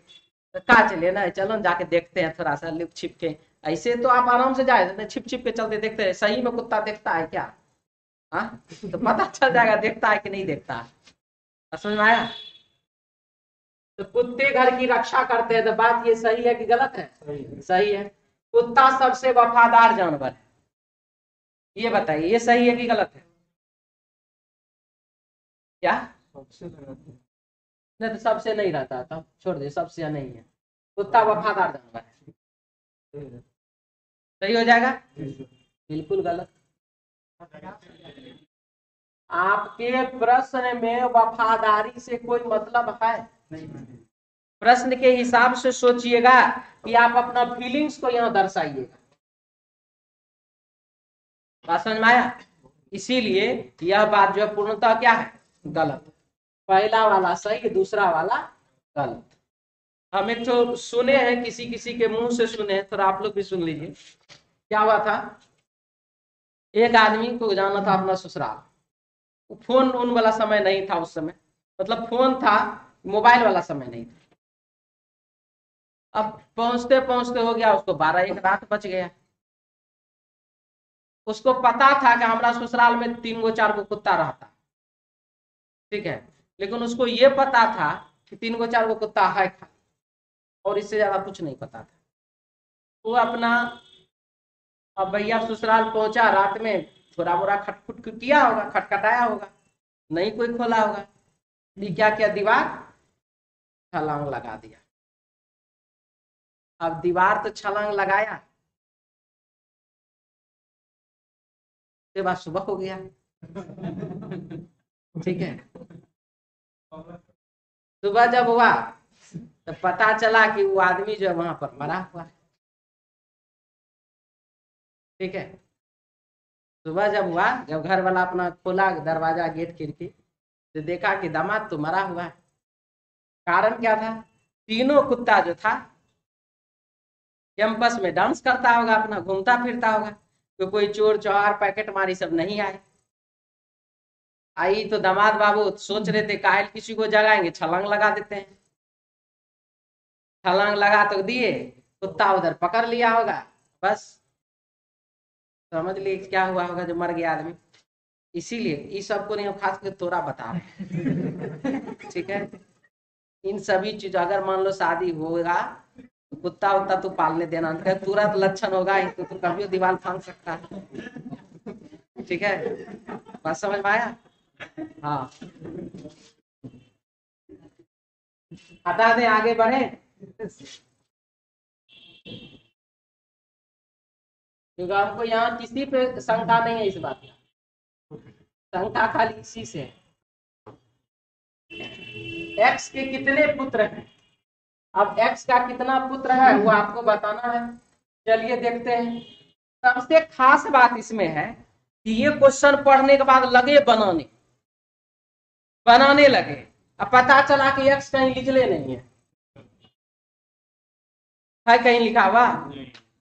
तो कहा चलिए ना, चलो जाके देखते हैं थोड़ा सा लुक छिप के। ऐसे तो आप आराम से जाए, छिप छिप के चलते देखते हैं, सही में कुत्ता देखता है क्या, हाँ, तो पता चल जाएगा देखता है कि नहीं देखता है। समझ में आया? तो कुत्ते घर की रक्षा करते हैं, तो बात ये सही है कि गलत है? सही है। कुत्ता सबसे वफादार जानवर है, ये बताइए ये सही है कि गलत है? क्या? नहीं तो सबसे नहीं रहता, तब छोड़ दे, सबसे नहीं है, कुत्ता वफादार जानवर है। सही हो जाएगा? बिल्कुल गलत। आपके प्रश्न में वफादारी से कोई मतलब है? प्रश्न के हिसाब से सोचिएगा कि आप अपना फीलिंग्स को यहाँ दर्शाइएगा। बात समझ में आया? इसीलिए यह बात जो है पूर्णतः क्या है, गलत। पहला वाला सही, दूसरा वाला गलत। हम एक तो सुने हैं, किसी किसी के मुंह से सुने हैं, थोड़ा आप लोग भी सुन लीजिए। क्या हुआ था, एक आदमी को जाना था अपना ससुराल। फोन उन वाला समय नहीं था उस समय, मतलब फोन था, मोबाइल वाला समय नहीं था। अब पहुंचते पहुंचते हो गया उसको 12-1 रात बच गया। उसको पता था कि हमारा ससुराल में 3-4 कुत्ता रहता, ठीक है, लेकिन उसको ये पता था कि 3-4 कुत्ता है खाली, और इससे ज्यादा कुछ नहीं पता था। वो अपना, अब भैया ससुराल पहुंचा रात में, थोड़ा मोड़ा खटखुट किया होगा, खटखटाया होगा, नहीं कोई खोला होगा, क्या किया, दीवार छलांग लगा दिया। अब दीवार तो छलांग लगाया, उसके बाद सुबह हो गया, ठीक है। सुबह जब हुआ तो पता चला कि वो आदमी जो है वहां पर मरा हुआ है, ठीक है। सुबह जब हुआ, जब घर वाला अपना खोला दरवाजा गेट खिड़की, तो देखा कि दामाद तो मरा हुआ है। कारण क्या था, तीनों कुत्ता जो था कैंपस में डांस करता होगा, अपना घूमता फिरता होगा, तो कोई चोर चौहार पैकेट मारी सब नहीं आए। आई तो दामाद बाबू सोच रहे थे काहे किसी को जगाएंगे, छलांग लगा देते हैं। छलांग लगा तो दिए, कुत्ता उधर पकड़ लिया होगा, बस समझ लिए क्या हुआ होगा, जो मर गया आदमी। इसीलिए इस सबको नहीं, खास कर तोरा बता रहे, ठीक है। इन सभी चीजों, अगर मान लो शादी होगा तो कुत्ता उत्ता तो पालने देना, तुरंत लक्षण होगा ही तो कभी दीवार फांग सकता है, ठीक है। बात समझ में आया? हाँ, हटा दें, आगे बढ़े, क्योंकि हमको यहाँ किसी पे शंका नहीं है इस बात का, शंका खाली इसी से है। एक्स के कितने पुत्र हैं, अब एक्स का कितना पुत्र है वो आपको बताना है। चलिए देखते हैं। सबसे खास बात इसमें है कि ये क्वेश्चन पढ़ने के बाद लगे बनाने लगे, अब पता चला कि एक्स कहीं लिखले नहीं है कहीं लिखा हुआ,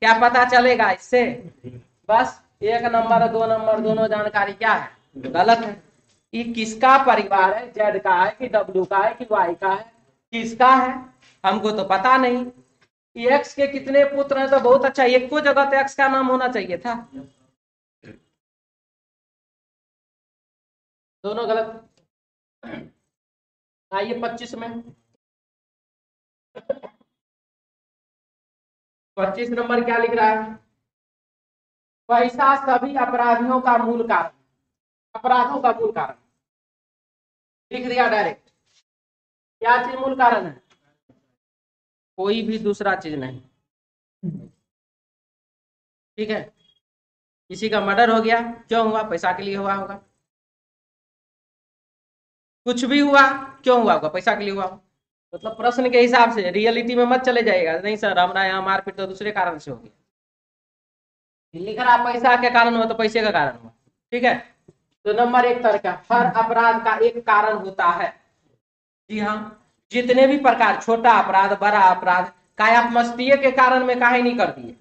क्या पता चलेगा इससे? बस 1 नंबर 2 नंबर दोनों जानकारी क्या है, गलत है। ये किसका परिवार है, जेड का है कि डब्ल्यू का है कि वाई का है, किसका है, हमको तो पता नहीं। एक्स के कितने पुत्र हैं, तो बहुत अच्छा, एक को जगह तो एक्स का नाम होना चाहिए था, दोनों गलत। आइए 25 में, 25 नंबर क्या लिख रहा है, पैसा सभी अपराधियों का मूल कारण, अपराधों का मूल कारण लिख दिया डायरेक्ट। क्या चीज मूल कारण है, कोई भी दूसरा चीज नहीं, ठीक है। किसी का मर्डर हो गया, क्यों हुआ, पैसा के लिए हुआ होगा। कुछ भी हुआ, क्यों हुआ होगा, पैसा के लिए हुआ। मतलब प्रश्न के हिसाब से रियलिटी में मत चले जाएगा, नहीं सर हमारा यहाँ मारपीट तो दूसरे कारण से हो गया, लिख रहा पैसा के कारण हुआ तो पैसे का कारण हुआ, ठीक है। तो नंबर 1 तरह का, हर अपराध का एक कारण होता है। जी हाँ, जितने भी प्रकार, छोटा अपराध बड़ा अपराध, काय आप मस्ती के कारण में काहे नहीं कर दिए,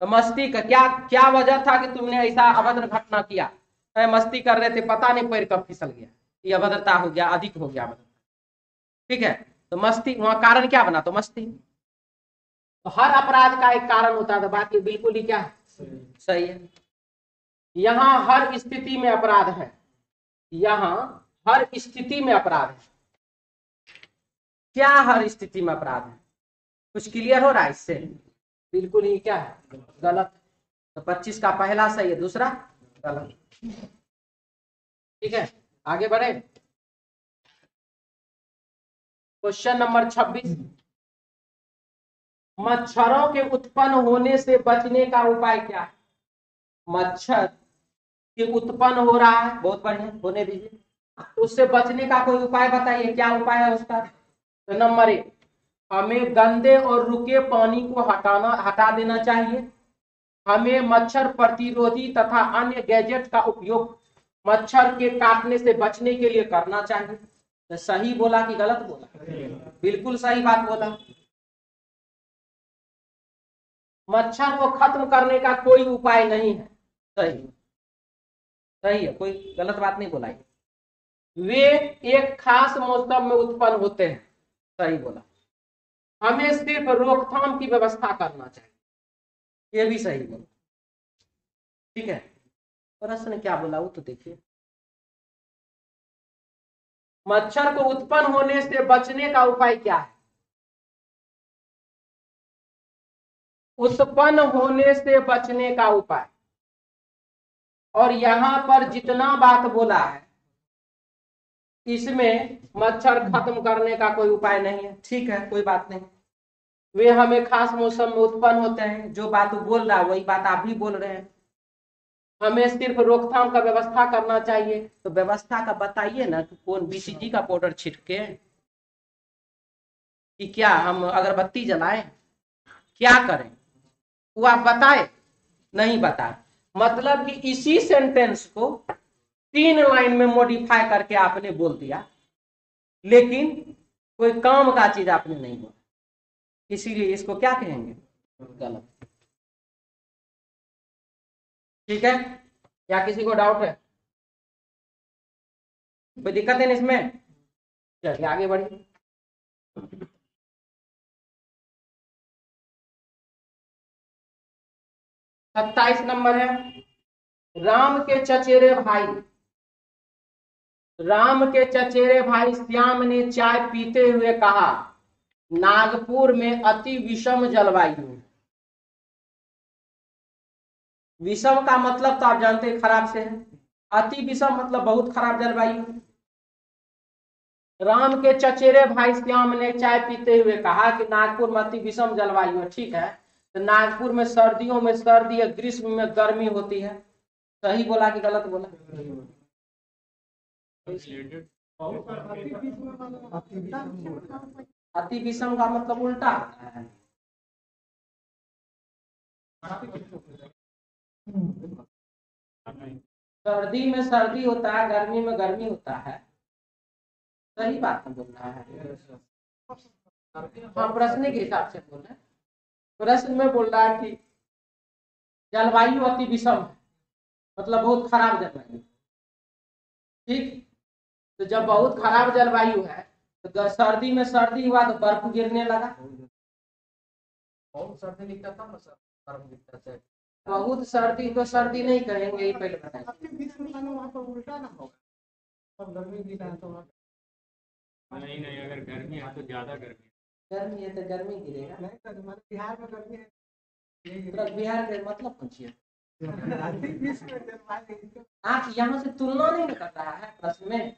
तो मस्ती का क्या क्या वजह था कि तुमने ऐसा अभद्र घटना किया, मस्ती कर रहे थे, पता नहीं पैर कब फिसल गया, ये अभद्रता हो गया, अधिक हो गया, ठीक है। तो मस्ती वहां कारण क्या बना, तो मस्ती। तो हर अपराध का एक कारण होता है, तो बात ये बिल्कुल ही क्या है, सही है। यहाँ हर स्थिति में अपराध है, यहाँ हर स्थिति में अपराध है। क्या हर स्थिति में अपराध है, कुछ क्लियर हो रहा है इससे? बिल्कुल ही क्या है, गलत। तो 25 का पहला सही है, दूसरा गलत, ठीक है। आगे बढ़े, क्वेश्चन नंबर 26, मच्छरों के उत्पन्न होने से बचने का उपाय क्या है। मच्छर के उत्पन्न हो रहा है, बहुत बढ़िया, होने दीजिए, उससे बचने का कोई उपाय बताइए, क्या उपाय है उसका। तो नंबर 1, हमें गंदे और रुके पानी को हटा देना चाहिए, हमें मच्छर प्रतिरोधी तथा अन्य गैजेट का उपयोग मच्छर के काटने से बचने के लिए करना चाहिए। तो सही बोला कि गलत बोला? बिल्कुल सही बात बोला। मच्छर को खत्म करने का कोई उपाय नहीं है। सही सही है, कोई गलत बात नहीं बोला। वे एक खास मौसम में उत्पन्न होते हैं। सही बोला। हमें सिर्फ रोकथाम की व्यवस्था करना चाहिए। ये भी सही बोला। ठीक है, प्रश्न क्या बोला वो तो देखिए। मच्छर को उत्पन्न होने से बचने का उपाय क्या है? उत्पन्न होने से बचने का उपाय। और यहां पर जितना बात बोला है इसमें मच्छर खत्म करने का कोई उपाय नहीं है। ठीक है, कोई बात नहीं। वे हमें खास मौसम में उत्पन्न होते हैं। जो बात बोल रहा है वही बात आप भी बोल रहे हैं। हमें सिर्फ रोकथाम का व्यवस्था करना चाहिए। तो व्यवस्था का बताइए ना कि कौन बीसीजी का पाउडर छिड़के कि क्या हम अगरबत्ती जलाएं, क्या करें, वो आप बताए? नहीं बताए। मतलब कि इसी सेंटेंस को 3 लाइन में मॉडिफाई करके आपने बोल दिया, लेकिन कोई काम का चीज आपने नहीं बोला। इसीलिए इसको क्या कहेंगे? गलत। ठीक है, क्या किसी को डाउट है? कोई दिक्कत है ना इसमें? चलिए आगे बढ़िए। सत्ताईस नंबर है। राम के चचेरे भाई श्याम ने चाय पीते हुए कहा, नागपुर में अति विषम जलवायु। विषम का मतलब तो आप जानते हैं खराब से है। अति विषम मतलब बहुत खराब जलवायु। राम के चचेरे भाई श्याम ने चाय पीते हुए कहा कि नागपुर में अति विषम जलवायु है। ठीक है, तो नागपुर में सर्दियों में सर्दी है, ग्रीष्म में गर्मी होती है। सही बोला कि गलत बोला? अति विषम का मतलब उल्टा होता है। सर्दी में सर्दी होता है, गर्मी में गर्मी होता है। सही बात बोल रहा है। हाँ, प्रश्न के हिसाब से बोल रहे हैं। प्रश्न में बोल रहा है कि जलवायु अति विषम है, मतलब बहुत खराब जलवायु। ठीक, तो जब बहुत खराब जलवायु है तो सर्दी में सर्दी हुआ तो बर्फ गिरने लगा। बहुत सर्दी दिखता था ना सर, बर्फ दिखता था। बहुत सर्दी तो सर्दी नहीं कहेंगे, ये पहले बताइए। नहीं, अगर गर्मी है तो ज्यादा गर्मी है तो गर्मी गिरेगा। बिहार में गर्मी है, बिहार का मतलब पूछिए। आप यहाँ से तुलना नहीं कर रहा है, प्रश्न में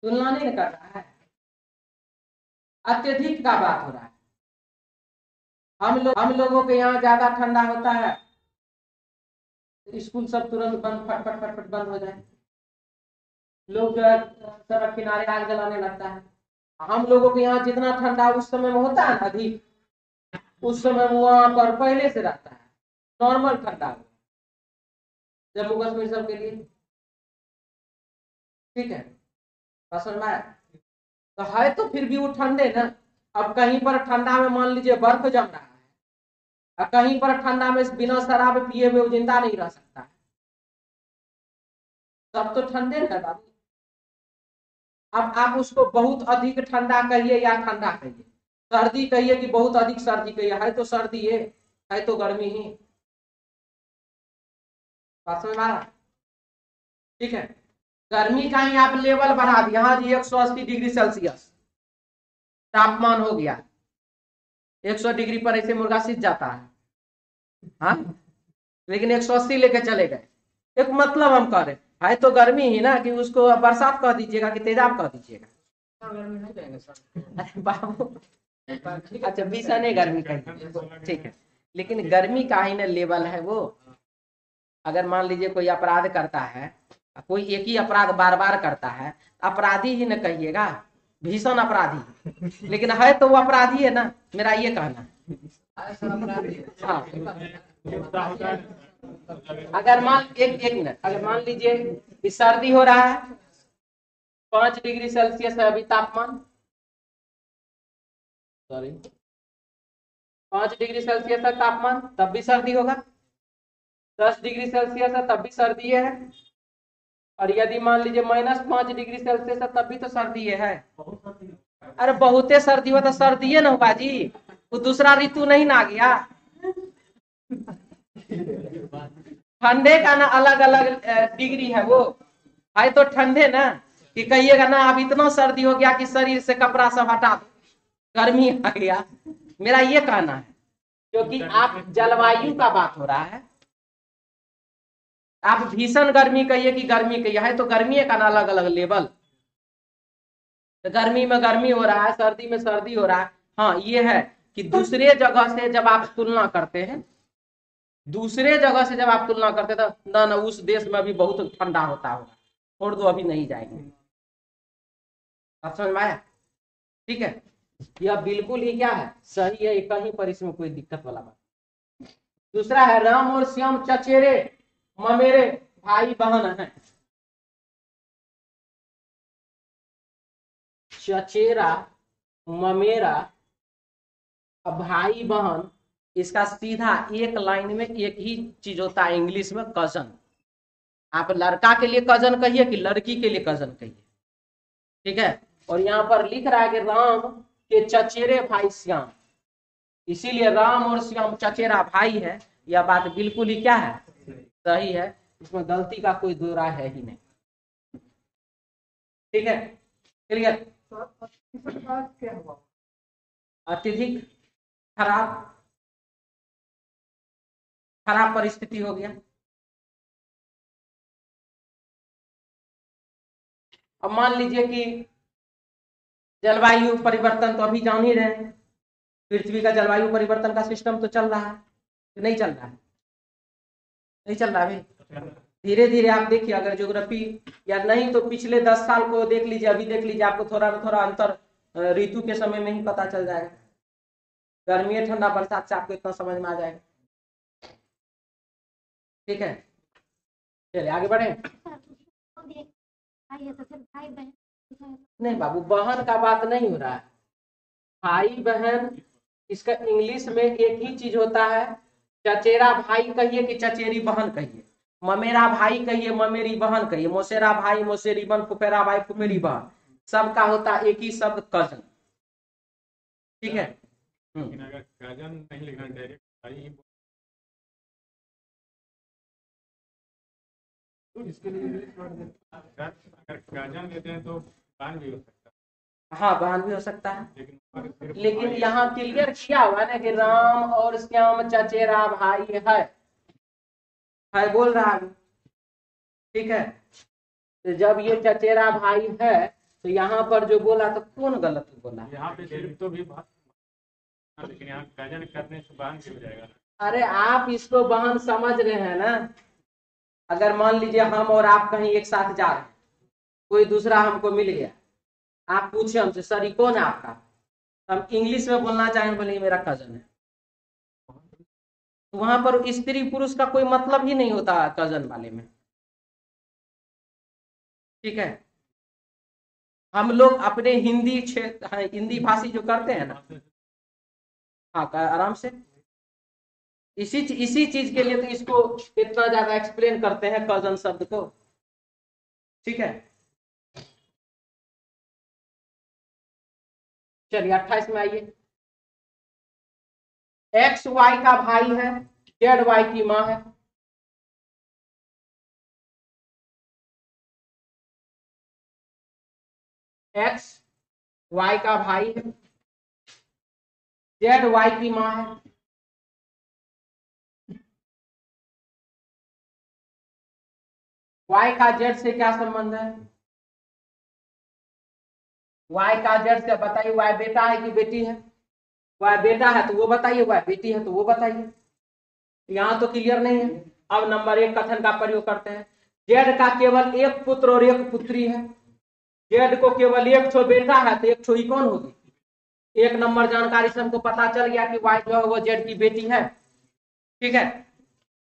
तुलना नहीं कर रहा है, अत्यधिक का बात हो रहा है। हम लोगों के यहाँ ज्यादा ठंडा होता है, स्कूल सब तुरंत बंद, फट बंद हो जाए। लोग जो है सड़क किनारे आग जलाने लगता है। हम लोगों के यहाँ जितना ठंडा उस समय में होता है अधिक, उस समय वहां पर पहले से रहता है नॉर्मल ठंडा जम्मू कश्मीर सब के लिए। ठीक है, समझ में आया? तो है तो फिर भी वो ठंडे ना। अब कहीं पर ठंडा में मान लीजिए बर्फ जम रहा है, और कहीं पर ठंडा में बिना शराब पिए हुए जिंदा नहीं रह सकता है। सब तो ठंडे है बाबू। अब आप उसको बहुत अधिक ठंडा कहिए या ठंडा कहिए, सर्दी कहिए कि बहुत अधिक सर्दी कहिए, है तो सर्दी है तो गर्मी ही। बात समझ में आ रहा? ठीक है, गर्मी का ही आप लेवल बढ़ा दिया। हाँ जी, 180 डिग्री सेल्सियस तापमान हो गया। 100 डिग्री पर ऐसे मुर्गा सीज जाता है, हाँ, लेकिन 180 लेके चले गए। एक मतलब हम कह रहे है तो गर्मी ही ना, कि उसको बरसात कह दीजिएगा कि तेजाब कह दीजिएगा। गर्मी नहीं कहेंगे सर। अरे बाबू, अच्छा भीषण गर्मी कहेंगे, ठीक है, लेकिन गर्मी का ही ना लेवल है वो। अगर मान लीजिए कोई अपराध करता है, कोई एक ही अपराध बार बार करता है, अपराधी ही न कहिएगा, भीषण अपराधी। लेकिन है तो वो अपराधी है ना, मेरा ये कहना। हाँ, अगर मान एक मिनट, अगर मान लीजिए कि सर्दी हो रहा है, 5 डिग्री सेल्सियस है अभी तापमान, सॉरी 5 डिग्री सेल्सियस है तापमान, तब भी सर्दी होगा। 10 डिग्री सेल्सियस है तब भी सर्दी है। और यदि मान लीजिए -5 डिग्री सेल्सियस है तब भी तो सर्दी है। अरे बहुते सर्दी हो तो सर्दी है ना बाजी, वो दूसरा ऋतु नहीं ना आ गया। ठंडे का ना अलग अलग डिग्री है, वो है तो ठंडे ना, कि कहिएगा ना अब इतना सर्दी हो गया कि शरीर से कपड़ा सब हटा दो, गर्मी आ गया। मेरा ये कहना है, क्योंकि आप जलवायु का बात हो रहा है, आप भीषण गर्मी कहिए कि गर्मी कहिए, है तो गर्मी का ना अलग अलग लेवल। तो गर्मी में गर्मी हो रहा है, सर्दी में सर्दी हो रहा है। हाँ ये है कि दूसरे जगह से जब आप तुलना करते हैं, दूसरे जगह से जब आप तुलना करते हैं तो ना उस देश में भी बहुत ठंडा होता होगा, छोड़ दो अभी नहीं जाएंगे। आप समझ में आया? ठीक है, यह बिल्कुल ही क्या है, सही है, कहीं पर इसमें कोई दिक्कत वाला बात। दूसरा है राम और श्याम चचेरे ममेरे भाई बहन हैं। चचेरा ममेरा भाई बहन, इसका सीधा एक लाइन में एक ही चीज होता है इंग्लिश में, कजन। आप लड़का के लिए कजन कहिए कि लड़की के लिए कजन कहिए, ठीक है। और यहाँ पर लिख रहा है कि राम के चचेरे भाई श्याम, इसीलिए राम और श्याम चचेरा भाई है। यह बात बिल्कुल ही क्या है, सही है, इसमें गलती का कोई दो राय है ही नहीं। ठीक है, क्लियर? क्या हुआ? अत्यधिक खराब खराब परिस्थिति हो गया। अब मान लीजिए कि जलवायु परिवर्तन तो अभी जान ही रहे हैं, पृथ्वी का जलवायु परिवर्तन का सिस्टम तो चल रहा है, नहीं चल रहा है? नहीं चल रहा है, धीरे धीरे आप देखिए, अगर ज्योग्राफी या नहीं तो पिछले 10 साल को देख लीजिए, अभी देख लीजिए, आपको थोड़ा थोड़ा अंतर ऋतु के समय में ही पता चल जाएगा। गर्मी ठंडा बरसात से आपको इतना समझ में आ जाएगा। ठीक है, चलिए आगे बढ़े। नहीं बाबू, बहन का बात नहीं हो रहा है, भाई बहन इसका इंग्लिश में एक ही चीज होता है, चचेरा भाई कहिए कि चचेरी बहन कहिए, ममेरा भाई कहिए ममेरी बहन कहिए, मोसेरा भाई मोसेरी बहन, फुफेरा भाई फुफेरी बहन, सबका होता एक ही शब्द कजन। ठीक है, अगर कजन नहीं लिखना, डायरेक्ट भाई ही इसके लिए अगर कजन लेते हैं तो बहन भी हो सकता है। हाँ बहन भी हो सकता है, लेकिन भाई यहाँ क्लियर किया हुआ ना कि राम और श्याम चचेरा भाई है बोल रहा है। ठीक है, तो जब ये चचेरा भाई है तो यहाँ पर जो बोला तो कौन गलत बोला? यहाँ पे सिर्फ तो भी बात, लेकिन यहाँ कजन करने से बहन भी हो जाएगा। अरे आप इसको बहन समझ रहे हैं ना, अगर मान लीजिए हम और आप कहीं एक साथ जा रहे हैं, कोई दूसरा हमको मिल गया, आप पूछे हमसे सर ये कौन है आपका, हम इंग्लिश में बोलना चाहें, बोले मेरा कजन है, तो वहां पर स्त्री पुरुष का कोई मतलब ही नहीं होता कजन वाले में। ठीक है, हम लोग अपने हिंदी क्षेत्र, हिंदी भाषी जो करते हैं ना, हाँ आराम से, इसी चीज के लिए तो इसको इतना ज्यादा एक्सप्लेन करते हैं कजन शब्द को। ठीक है, चलिए 28 में आइए। एक्स वाई का भाई है, जेड वाई की माँ है। एक्स वाई का भाई है, जेड वाई की माँ है। वाई का जेड से क्या संबंध है? वाई का जेड से बताइए, वाई बेटा है कि बेटी है? वाई बेटा है तो वो बताइए, वाई बेटी है तो वो बताइए। यहां तो क्लियर नहीं है। अब नंबर 1 कथन का प्रयोग करते हैं, जेड का केवल एक पुत्र और एक पुत्री है। जेड को केवल एक ठो बेटा है तो एक ठो ही कौन होगी? एक नंबर जानकारी से हमको पता चल गया कि y जो है वो z की बेटी है। ठीक है,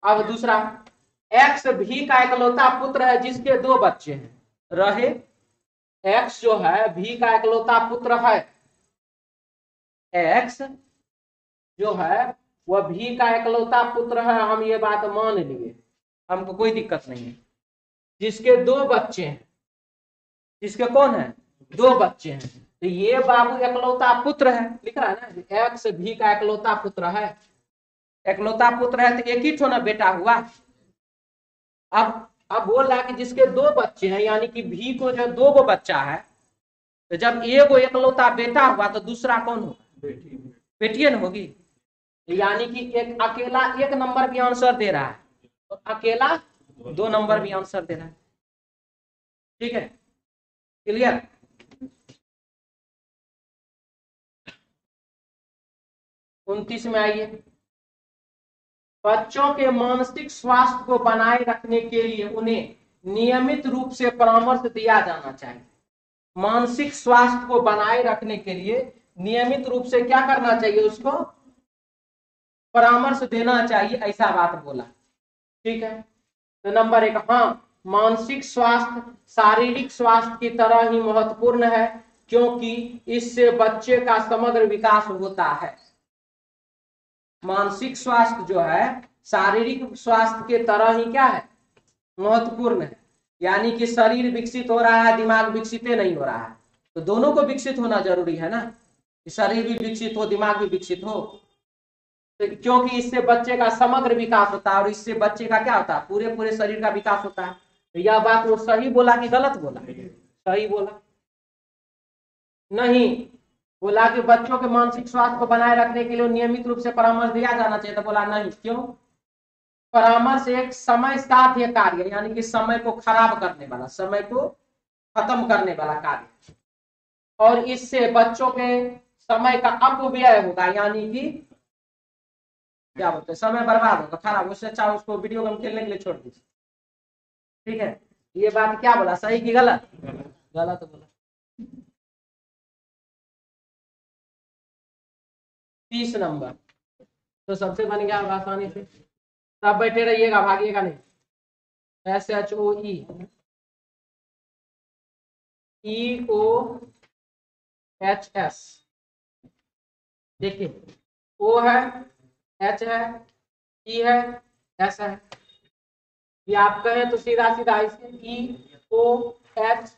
अब दूसरा, x भी का इकलौता पुत्र है जिसके 2 बच्चे हैं। रहे x जो है भी का इकलौता पुत्र है, x जो है वह भी का इकलौता पुत्र है, हम ये बात मान लिए, हमको कोई दिक्कत नहीं है। जिसके 2 बच्चे हैं, जिसके कौन है 2 बच्चे हैं, तो ये बाबू इकलौता पुत्र है, लिख रहा है ना, x भी का इकलौता पुत्र है। इकलौता पुत्र है तो एक ही ठो ना बेटा हुआ। अब बोल रहा है कि जिसके 2 बच्चे हैं, यानी कि भी को जो 2 गो बच्चा है, तो जब एगो इकलौता बेटा हुआ तो दूसरा कौन होगा, बेटियन होगी। यानी कि एक अकेला 1 नंबर भी आंसर दे रहा है और अकेला 2 नंबर भी आंसर दे रहा है। ठीक है, क्लियर। उनतीस में आइए, बच्चों के मानसिक स्वास्थ्य को बनाए रखने के लिए उन्हें नियमित रूप से परामर्श दिया जाना चाहिए। मानसिक स्वास्थ्य को बनाए रखने के लिए नियमित रूप से क्या करना चाहिए, उसको परामर्श देना चाहिए, ऐसा बात बोला। ठीक है, तो नंबर 1, हाँ, मानसिक स्वास्थ्य शारीरिक स्वास्थ्य की तरह ही महत्वपूर्ण है क्योंकि इससे बच्चे का समग्र विकास होता है। मानसिक स्वास्थ्य जो है शारीरिक स्वास्थ्य के तरह ही क्या है, महत्वपूर्ण है। यानी कि शरीर विकसित हो रहा है, दिमाग विकसित नहीं हो रहा है, तो दोनों को विकसित होना जरूरी है ना, कि शरीर भी विकसित हो, दिमाग भी विकसित हो, तो क्योंकि इससे बच्चे का समग्र विकास होता है और इससे बच्चे का क्या होता है, पूरे शरीर का विकास होता है। तो यह बात वो सही बोला कि गलत बोला, सही बोला। नहीं, बोला कि बच्चों के मानसिक स्वास्थ्य को बनाए रखने के लिए नियमित रूप से परामर्श दिया जाना चाहिए, तो बोला नहीं, क्यों, परामर्श एक समय साध्य कार्य, यानी कि समय को खराब करने वाला, समय को खत्म करने वाला कार्य, और इससे बच्चों के समय का अपव्यय होगा, यानी कि क्या बोलते हैं, समय बर्बाद होगा, खराब। उससे अच्छा उसको वीडियो गेम खेलने के लिए छोड़ दीजिए। ठीक है, ये बात क्या बोला, सही कि गलत, गलत बोला। 30 नंबर तो सबसे बन गया आसानी से, तब बैठे रहिएगा, भागिएगा नहीं। SHOE EOHS, देखिए O है, H है, E है, S है। ये आप कहें तो सीधा सीधा इसे EOHS,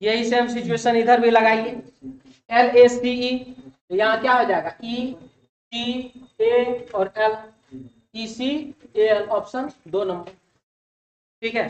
यही सेम सिचुएशन इधर भी लगाइए। LACE, तो यहाँ क्या हो जाएगा, ETA और LECAL, ऑप्शन 2 नंबर। ठीक है,